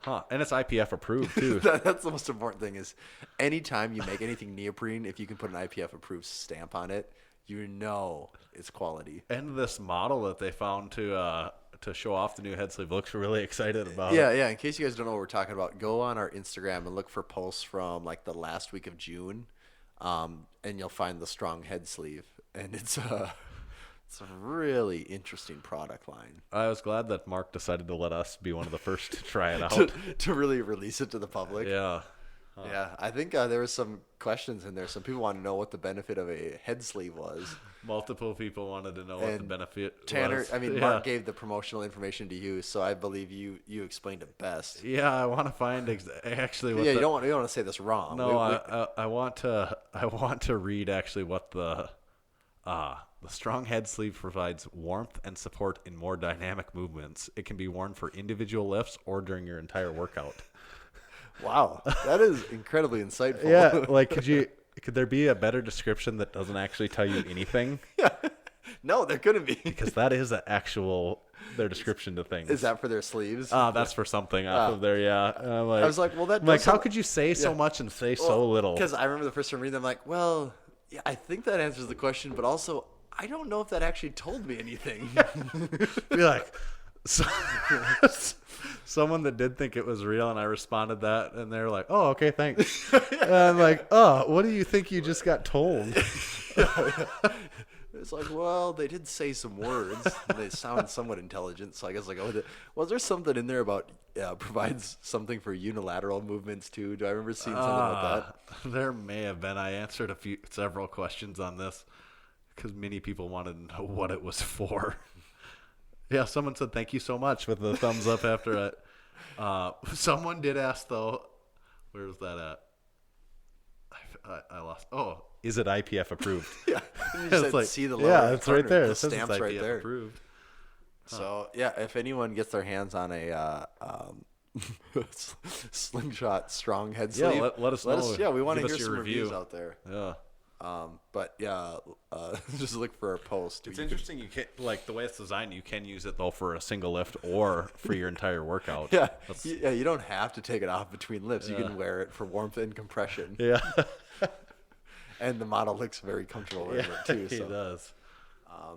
Huh. And it's IPF approved too. That's the most important thing is anytime you make anything neoprene, if you can put an IPF approved stamp on it, you know it's quality. And this model that they found to show off the new head sleeve looks really excited about. Yeah, yeah. In case you guys don't know what we're talking about, go on our Instagram and look for posts from like the last week of June, and you'll find the strong head sleeve, and it's a really interesting product line I was glad that Mark decided to let us be one of the first to try it out. to really release it to the public. Yeah. Yeah, I think there was some questions in there. Some people want to know what the benefit of a head sleeve was. Multiple people wanted to know what the And benefit Tanner, was. I mean, yeah. Mark gave the promotional information to you, so I believe you explained it best. Yeah, I want to find actually what Yeah, the, you don't want to say this wrong. No, I want to read actually what the strong head sleeve provides warmth and support in more dynamic movements. It can be worn for individual lifts or during your entire workout. Wow, that is incredibly insightful. Yeah, like could there be a better description that doesn't actually tell you anything? No, there couldn't be. Because that is their description to things. Is that for their sleeves? That's for something off of there, yeah. And I'm like, I was like, well, that I'm like, does how sound- could you say so much and say so little? Because I remember the first time reading them, like, well, yeah, I think that answers the question, but also I don't know if that actually told me anything. Be like, someone that did think it was real, and I responded that, and they're like, "Oh, okay, thanks." And I'm like, "Oh, what do you think you just got told?" It's like, well, they did say some words. And they sound somewhat intelligent, so I guess like, was there something in there about provides something for unilateral movements too? Do I remember seeing something about that? There may have been. I answered several questions on this because many people wanted to know what it was for. Yeah, someone said thank you so much with the thumbs up after it. Someone did ask though, where's that at? I lost. Oh, is it IPF approved? Yeah, and you It's said, like, see the lower yeah, it's right corner, there. The It says it's stamp's right IPF there. approved. So yeah, if anyone gets their hands on a slingshot strong head Yeah, sleeve, let us know. Yeah, we want to Give hear us your some review. reviews out there. Yeah. But yeah, just look for our post. It's interesting. You can like the way it's designed. You can use it though for a single lift or for your entire workout. Yeah, yeah. You don't have to take it off between lifts. You can wear it for warmth and compression. Yeah. And the model looks very comfortable wearing it too. So. It does.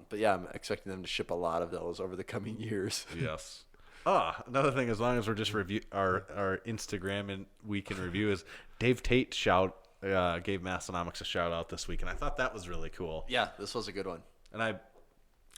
But yeah, I'm expecting them to ship a lot of those over the coming years. Yes. Another thing, as long as we're just review our Instagram and week in review, is Dave Tate gave Massenomics a shout out this week, and I thought that was really cool. Yeah, this was a good one. And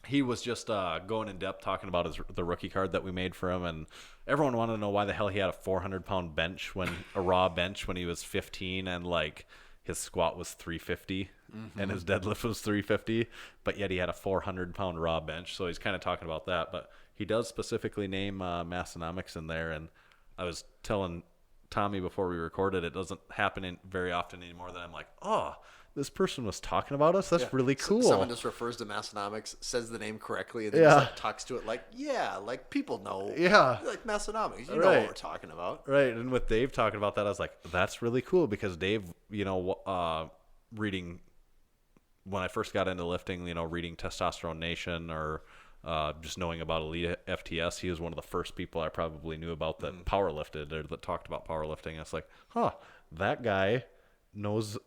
he was just going in depth talking about the rookie card that we made for him, and everyone wanted to know why the hell he had a 400-pound bench a raw bench when he was 15, and like his squat was 350 and his deadlift was 350, but yet he had a 400-pound raw bench. So he's kind of talking about that, but he does specifically name Massenomics in there. And I was telling Tommy before we recorded, it doesn't happen very often anymore that I'm like, oh, this person was talking about us. That's really cool. Someone just refers to Massenomics, says the name correctly, and then just like talks to it like, like people know. Yeah. Like Massenomics. You know what we're talking about. Right. And with Dave talking about that, I was like, that's really cool because Dave, reading when I first got into lifting, reading Testosterone Nation or just knowing about Elite FTS, he was one of the first people I probably knew about that power lifted or that talked about powerlifting. It's like, that guy knows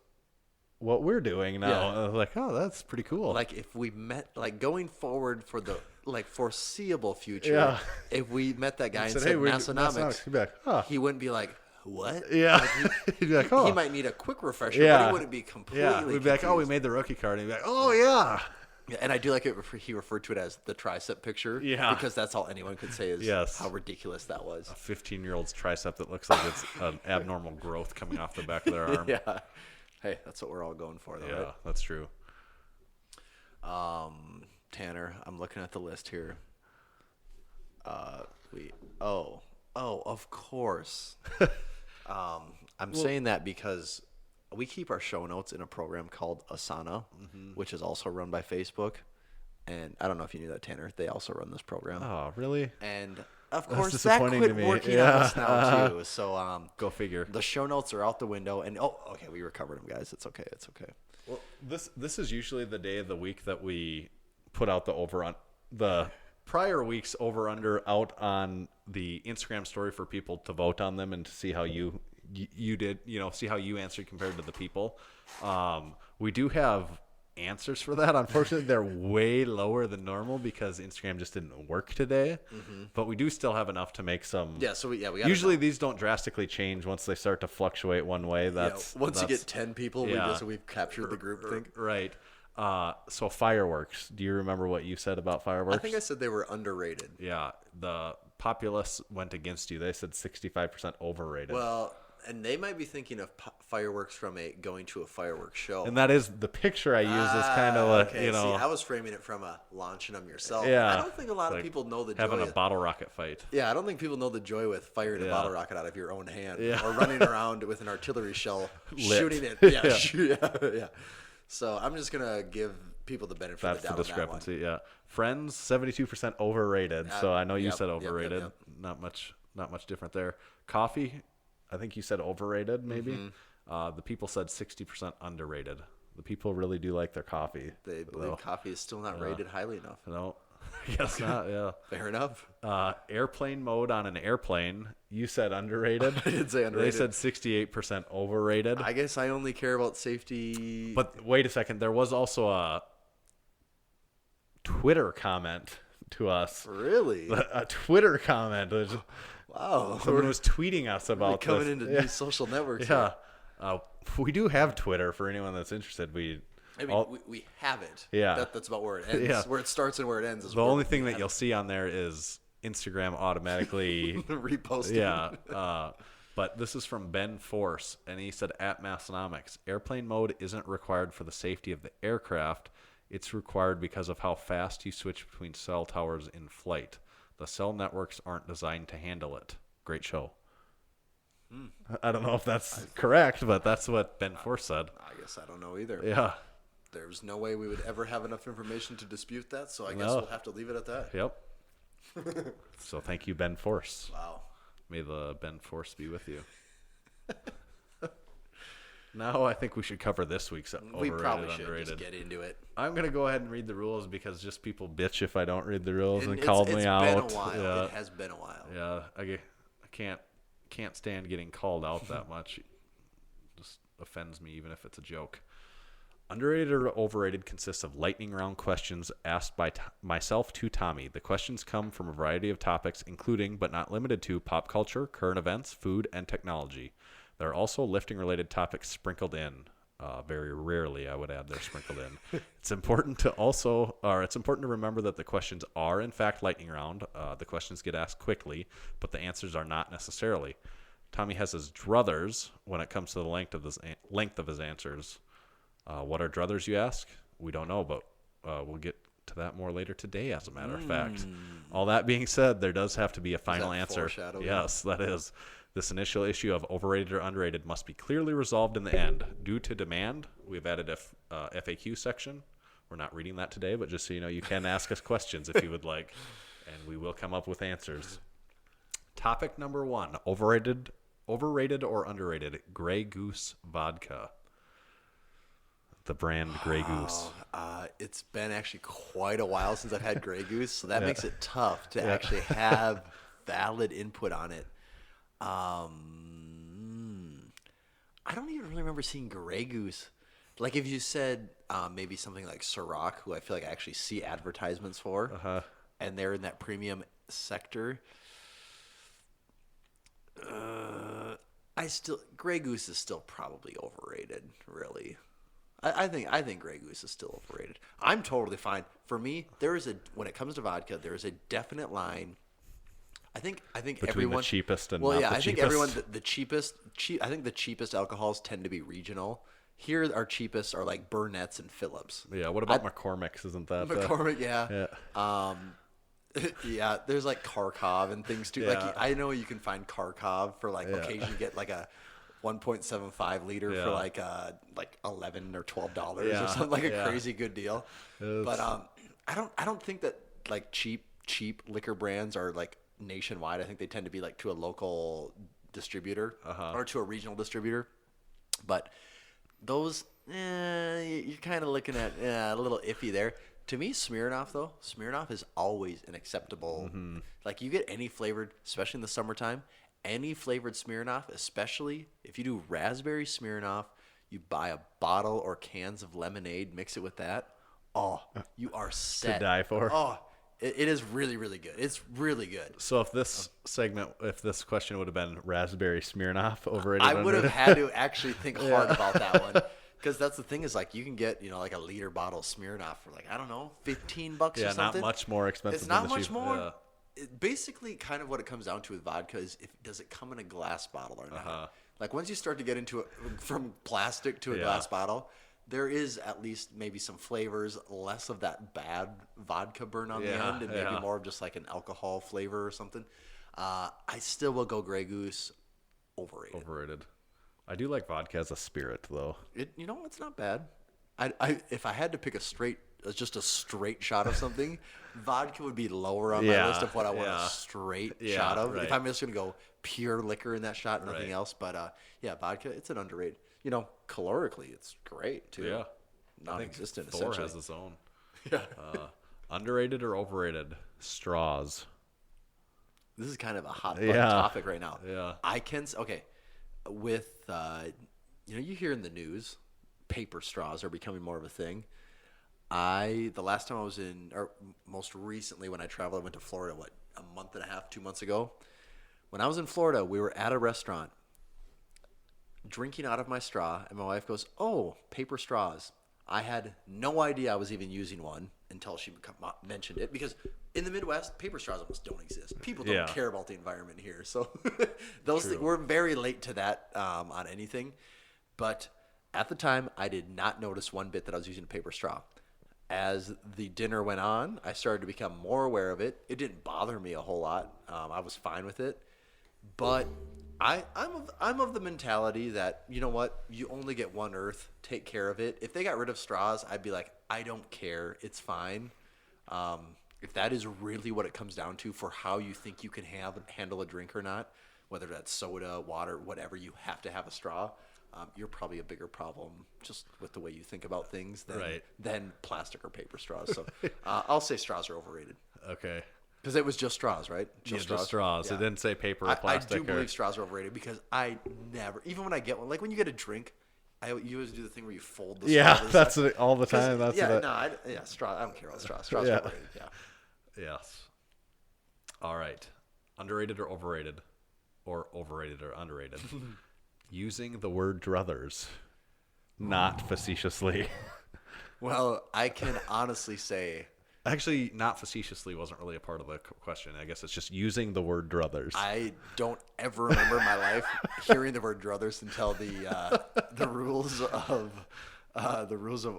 what we're doing now. Yeah. I was like, that's pretty cool. Like if we met, like going forward for the foreseeable future, if we met that guy and said, hey, Massenomics, he'd be like, he wouldn't be like, what? Yeah. He'd be like, he might need a quick refresher, but he wouldn't be completely we'd be like, we made the rookie card. And he'd be like, oh, yeah. Yeah, and I do like it. He referred to it as the tricep picture. Yeah. Because that's all anyone could say is how ridiculous that was. A 15-year-old's tricep that looks like it's an abnormal growth coming off the back of their arm. Yeah. Hey, that's what we're all going for, though, yeah, right? That's true. Tanner, I'm looking at the list here. Of course. I'm saying that because we keep our show notes in a program called Asana, which is also run by Facebook. And I don't know if you knew that, Tanner. They also run this program. Oh, really? And of course, that quit working on us now too. So go figure. The show notes are out the window, and okay, we recovered them, guys. It's okay. It's okay. Well, this is usually the day of the week that we put out the prior week's over under out on the Instagram story for people to vote on them and to see how you did, see how you answered compared to the people. We do have answers for that. Unfortunately, they're way lower than normal because Instagram just didn't work today. But we do still have enough to make some. Yeah. So we usually these don't drastically change once they start to fluctuate one way. Once you get 10 people, we've captured the group thing. Right. So fireworks. Do you remember what you said about fireworks? I think I said they were underrated. Yeah. The populace went against you. They said 65% overrated. Well, and they might be thinking of fireworks from going to a fireworks show. And that is the picture I use is kind of okay. See, I was framing it from launching them yourself. Yeah. I don't think a lot of people know the joy having a bottle rocket fight. Yeah, I don't think people know the joy with firing a bottle rocket out of your own hand or running around with an artillery shell shooting it. Yeah. So I'm just gonna give people the benefit of the doubt. That's the discrepancy. Yeah. Friends, 72% overrated. So I know you said overrated. Yep. Not much different there. Coffee, I think you said overrated, maybe. The people said 60% underrated. The people really do like their coffee. They believe coffee is still not rated highly enough. No, I guess not. Yeah, fair enough. Airplane mode on an airplane. You said underrated. I did say underrated. They said 68% overrated. I guess I only care about safety. But wait a second. There was also a Twitter comment to us. Really? A Twitter comment. Wow. Someone was tweeting us about coming this. into new social networks. Yeah. We do have Twitter for anyone that's interested. We have it. Yeah. That's about where it ends. Yeah. Where it starts and where it ends is the only thing that you'll see on there is Instagram automatically reposting. Yeah. But this is from Ben Force, and he said, at Massenomics, airplane mode isn't required for the safety of the aircraft. It's required because of how fast you switch between cell towers in flight. The cell networks aren't designed to handle it. Great show. I don't know if that's correct, but that's what Ben Force said. I guess I don't know either. Yeah. There's no way we would ever have enough information to dispute that, so I guess we'll have to leave it at that. Yep. So thank you, Ben Force. Wow. May the Ben Force be with you. Now I think we should cover this week's We overrated, probably should underrated. just get into it. I'm going to go ahead and read the rules because just people bitch if I don't read the rules and It's call me out. It's been a while. Yeah. It has been a while. Yeah, I can't stand getting called out that much. It just offends me, even if it's a joke. Underrated or overrated consists of lightning round questions asked by myself to Tommy. The questions come from a variety of topics, including but not limited to pop culture, current events, food, and technology. There are also lifting-related topics sprinkled in. Very rarely, I would add, they're sprinkled in. It's important to remember that the questions are in fact lightning round. The questions get asked quickly, but the answers are not necessarily. Tommy has his druthers when it comes to the length of his answers. What are druthers, you ask? We don't know, but we'll get to that more later today, as a matter of fact. All that being said, there does have to be a final answer. foreshadowing? Yes, that is. This initial issue of overrated or underrated must be clearly resolved in the end. Due to demand, we've added a FAQ section. We're not reading that today, but just so you know, you can ask us questions if you would like, and we will come up with answers. Topic number 1, overrated or underrated Grey Goose vodka. The brand Grey Goose. It's been actually quite a while since I've had Grey Goose, so that makes it tough to actually have valid input on it. I don't even really remember seeing Grey Goose. Like if you said maybe something like Ciroc, who I feel like I actually see advertisements for, and they're in that premium sector. Grey Goose is still probably overrated, really. I think Grey Goose is still overrated. I'm totally fine. For me, when it comes to vodka, there is a definite line. I think Between everyone the cheapest and well, not yeah, the I think cheapest. everyone the cheapest. I think the cheapest alcohols tend to be regional. Here, our cheapest are like Burnett's and Phillips. Yeah, what about McCormick's? Isn't that McCormick, yeah. Yeah, there's like Kharkov and things too. Yeah. Like I know you can find Kharkov for like occasionally get like a 1.75 liter for like $11 or $12 or something, like a crazy good deal. But I don't think that like cheap liquor brands are like nationwide. I think they tend to be like to a local distributor or to a regional distributor. But those you're kind of looking at a little iffy there. To me, Smirnoff is always an acceptable. Like you get any flavored, especially in the summertime, any flavored Smirnoff, especially if you do raspberry Smirnoff, you buy a bottle or cans of lemonade, mix it with that. Oh, you are set. To die for. Oh, it is really, really good. It's really good. So if this question would have been raspberry Smirnoff overrated, I would have had to actually think hard about that one. Because that's the thing is like you can get, like a liter bottle of Smirnoff for like, I don't know, $15 or something. Yeah, not much more expensive It's than not the much cheap. more. Yeah. Basically, kind of what it comes down to with vodka is does it come in a glass bottle or not? Like once you start to get into it from plastic to a glass bottle, there is at least maybe some flavors, less of that bad vodka burn on the end, and maybe more of just like an alcohol flavor or something. I still will go Grey Goose. Overrated. I do like vodka as a spirit, though. It's not bad. If I had to pick just a straight shot of something, vodka would be lower on my list of what I want a straight shot of. Right. If I'm just going to go pure liquor in that shot, nothing else. But vodka, it's an underrated. Calorically, it's great too. Yeah. Non-existent. Thor has its own. Yeah. Underrated or overrated? Straws. This is kind of a hot button topic right now. Yeah. With you hear in the news, paper straws are becoming more of a thing. The last time I was or most recently when I traveled, I went to Florida, a month and a half, 2 months ago. When I was in Florida, we were at a restaurant drinking out of my straw, and my wife goes, "Oh, paper straws." I had no idea I was even using one until she mentioned it, because in the Midwest, paper straws almost don't exist. People don't care about the environment here. So we're very late to that on anything. But at the time, I did not notice one bit that I was using a paper straw. As the dinner went on, I started to become more aware of it. It didn't bother me a whole lot. I was fine with it. But I'm of the mentality that, you know what, you only get one Earth, take care of it. If they got rid of straws, I'd be like, I don't care, it's fine. If that is really what it comes down to for how you think you can handle a drink or not, whether that's soda, water, whatever, you have to have a straw. you're probably a bigger problem just with the way you think about things Right. than plastic or paper straws. So I'll say straws are overrated. Okay. Because it was just straws, right? Just straws. Yeah. It didn't say paper or I plastic. do believe straws are overrated because I never, even when I get one, like when you get a drink, you always do the thing where you fold the straw. That's it all the time. That's straw. I don't care about straws. Straws Yeah. are overrated. Yeah. Yes. All right. Underrated or overrated? Or overrated or underrated? Using the word druthers. Not facetiously. Well, I can honestly say Actually, not facetiously wasn't really a part of the question. I guess it's just using the word druthers. I don't ever remember in my life hearing the word druthers until the rules of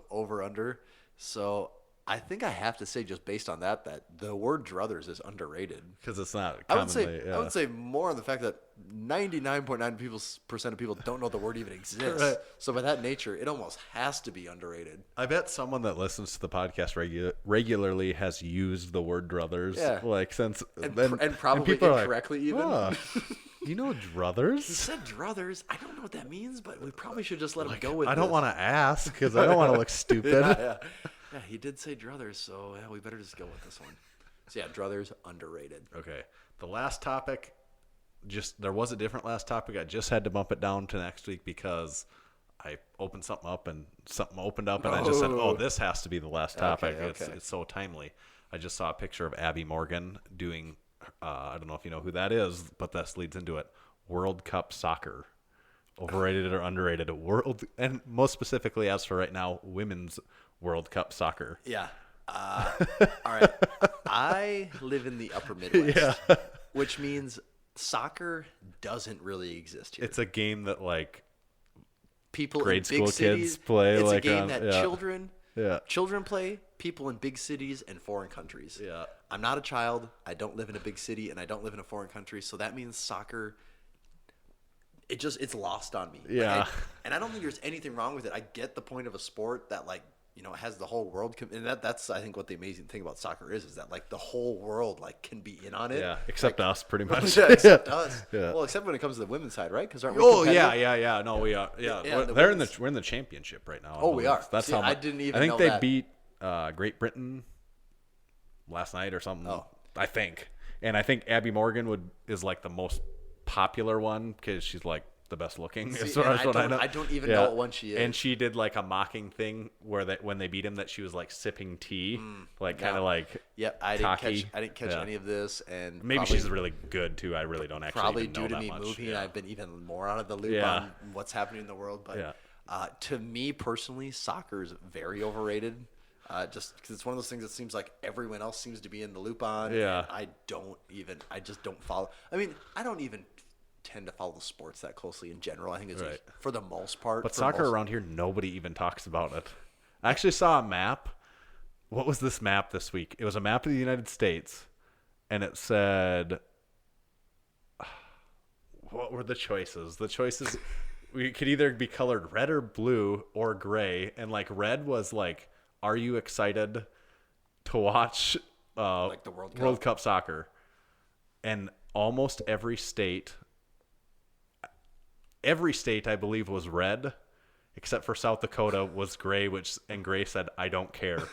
over under. So I think I have to say, just based on that the word druthers is underrated. Because it's not I commonly. would say more on the fact that 99.9% of people don't know the word even exists. Right. So by that nature, it almost has to be underrated. I bet someone that listens to the podcast regularly has used the word druthers. Yeah. Like since And probably people are incorrectly even. "Oh, you know He druthers? said druthers. I don't know what that means, but we probably should just let him go with I don't this. want to ask because I don't want to look stupid. Yeah, he did say druthers, so yeah, we better just go with this one. So yeah, druthers, underrated. Okay. The last topic, there was a different last topic. I just had to bump it down to next week because I opened something up and something opened up and I just said, oh, this has to be the last topic. Okay. It's so timely. I just saw a picture of Abby Morgan doing, I don't know if you know who that is, but this leads into it, World Cup soccer. Overrated or underrated? And most specifically, as for right now, women's World Cup soccer. Yeah. All right. I live in the upper Midwest, which means soccer doesn't really exist here. It's a game that like people grade in big school cities, kids play. It's like a game that Yeah. children play. People in big cities and foreign countries. Yeah. I'm not a child. I don't live in a big city, and I don't live in a foreign country. So that means soccer. It's lost on me. Yeah. And I don't think there's anything wrong with it. I get the point of a sport that has the whole world, and that's I think what the amazing thing about soccer is that like the whole world like can be in on it. Yeah, except us, pretty much. Yeah, except us. Yeah. Well, except when it comes to the women's side, right? Because aren't we Oh competitive? yeah. No, we are. Yeah, Yeah, we're the in the championship right now. I Oh, we believe. are. That's See, how I much, didn't even I think know they that. beat Great Britain last night or something. Oh. I think, and I think Abby Morgan is like the most popular one because she's like the best looking. See, as far as and what I know. I don't even know what one she is. And she did like a mocking thing where when they beat him that she was like sipping tea, like kind of like Yep, I cocky. didn't catch Yeah. any of this, and Maybe probably, she's really good too. I really don't actually probably even know due to that me much. moving. Yeah. I've been even more out of the loop Yeah. on what's happening in the world. But Yeah. to me personally, soccer is very overrated. Just because it's one of those things that seems like everyone else seems to be in the loop on. Yeah. and I just don't follow. I mean, I don't even tend to follow the sports that closely in general. I think it's Right. for the most part. But soccer around here, nobody even talks about it. I actually saw a map. What was this map this week? It was a map of the United States, and it said, what were the choices? The choices, we could either be colored red or blue or gray, and like red was like, are you excited to watch like the World Cup. World Cup soccer? And almost every state I believe was red, except for South Dakota was gray, and gray said, I don't care.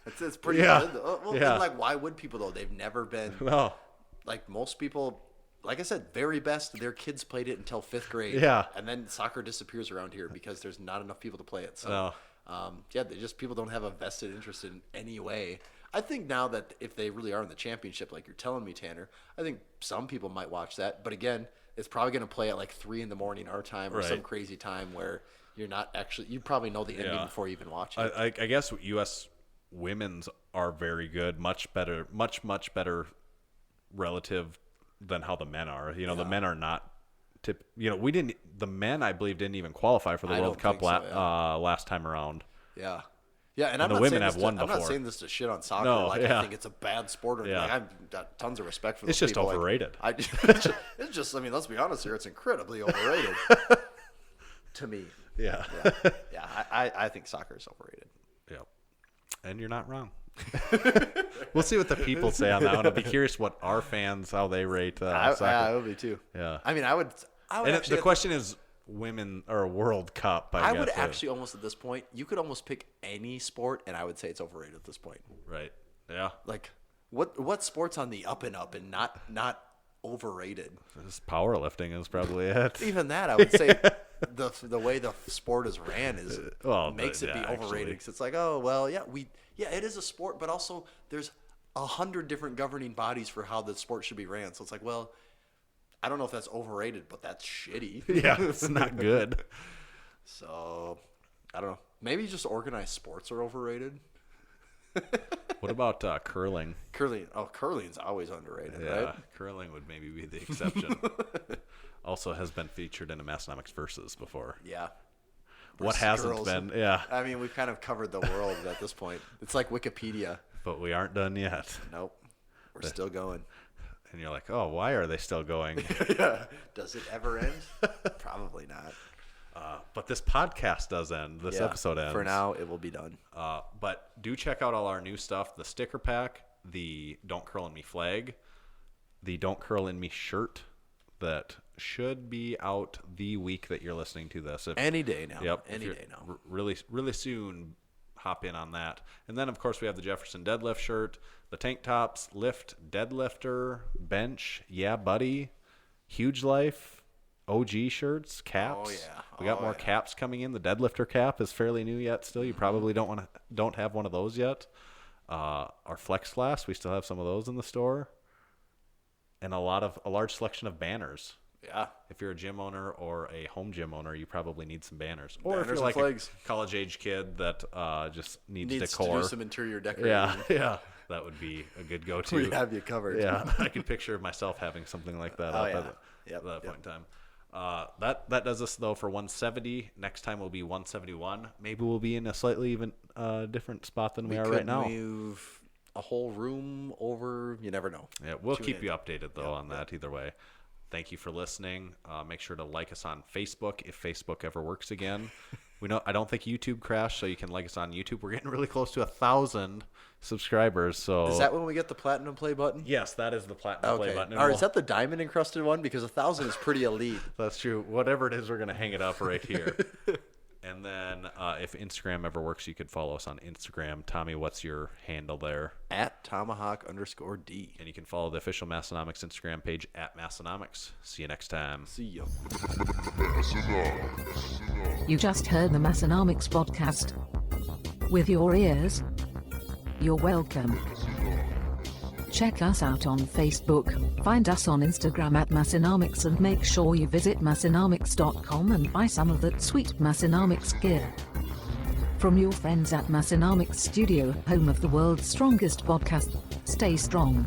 It's pretty Yeah. good. Well, Yeah. and like, why would people though? They've never been No. like most people. Like I said, very best. Their kids played it until 5th grade. Yeah. And then soccer disappears around here because there's not enough people to play it. So, No. people don't have a vested interest in any way. I think now that if they really are in the championship, like you're telling me, Tanner, I think some people might watch that. But again, it's probably going to play at like 3 a.m. our time or some Right. crazy time where you're not actually. You probably know the ending Yeah. before you even watch it. I guess U.S. women's are very good, much better relative than how the men are. You know, the men are not. The men, I believe, didn't even qualify for the I World don't Cup think so, last time around. Yeah. Yeah, and I'm the not women saying have this won I'm not before. saying this to shit on soccer. No, like yeah. I think it's a bad sport. Or Yeah. like, I've got tons of respect for those It's just people. Like, overrated. It's just. I mean, let's be honest here. It's incredibly overrated to me. Yeah. Yeah, I think soccer is overrated. Yep. And you're not wrong. We'll see what the people say on that one. I'll be curious what our fans, how they rate soccer. I would be too. Yeah. I mean, I would. And actually the question is, women or World Cup. I guess would actually almost at this point, you could almost pick any sport, and I would say it's overrated at this point. Right. Yeah. Like, what sport's on the up and up and not overrated? Just powerlifting is probably it. Even that, I would say, the way the sport is ran makes it be actually. overrated. Because it's like, oh well, yeah, it is a sport, but also there's 100 different governing bodies for how the sport should be ran. So it's like, well, I don't know if that's overrated, but that's shitty. Yeah, it's not good. So I don't know. Maybe just organized sports are overrated. What about curling? Curling. Oh, curling's always underrated, Yeah, right? curling would maybe be the exception. Also has been featured in a Massenomics Versus before. Yeah. What Versus hasn't girls. been? Yeah. I mean, we've kind of covered the world at this point. It's like Wikipedia. But we aren't done yet. Nope. We're still going. And you're like, oh, why are they still going? Yeah. Does it ever end? Probably not. But this podcast does end. This episode ends. For now, it will be done. But do check out all our new stuff. The sticker pack, the Don't Curl in Me flag, the Don't Curl in Me shirt that should be out the week that you're listening to this. Any day now. Yep. Any day now. Really, really soon, hop in on that. And then, of course, we have the Jefferson deadlift shirt, the tank tops, lift, deadlifter, bench, yeah, buddy, huge life, OG shirts, caps. Oh, yeah. We got more caps coming in. The deadlifter cap is fairly new yet still. You probably don't have one of those yet. Our flex flasks, we still have some of those in the store. And a large selection of banners. Yeah. If you're a gym owner or a home gym owner, you probably need some banners. Or Banners if you're and like flags. a college-age kid that just needs to decor. do some interior decorating. Yeah, that would be a good go-to. We have you covered. Yeah, I could picture myself having something like that at that point in time. That does us, though, for 170. Next time will be 171. Maybe we'll be in a slightly even different spot than we are right now. Move a whole room over. You never know. Yeah, we'll keep you updated, though, on that either way. Thank you for listening. Make sure to like us on Facebook if Facebook ever works again. I don't think YouTube crashed, so you can like us on YouTube. We're getting really close to 1,000 subscribers. So Is that when we get the platinum play button? Yes, that is the platinum play button. Or is that the diamond encrusted one? Because 1,000 is pretty elite. That's true. Whatever it is, we're going to hang it up right here. And then if Instagram ever works, you could follow us on Instagram. Tommy, what's your handle there? At Tomahawk_D. And you can follow the official Massenomics Instagram page at Massenomics. See you next time. See ya. You just heard the Massenomics podcast. With your ears, you're welcome. Check us out on Facebook, find us on Instagram at Massenomics, and make sure you visit Massenomics.com and buy some of that sweet Massenomics gear. From your friends at Massenomics Studio, home of the world's strongest podcast, stay strong.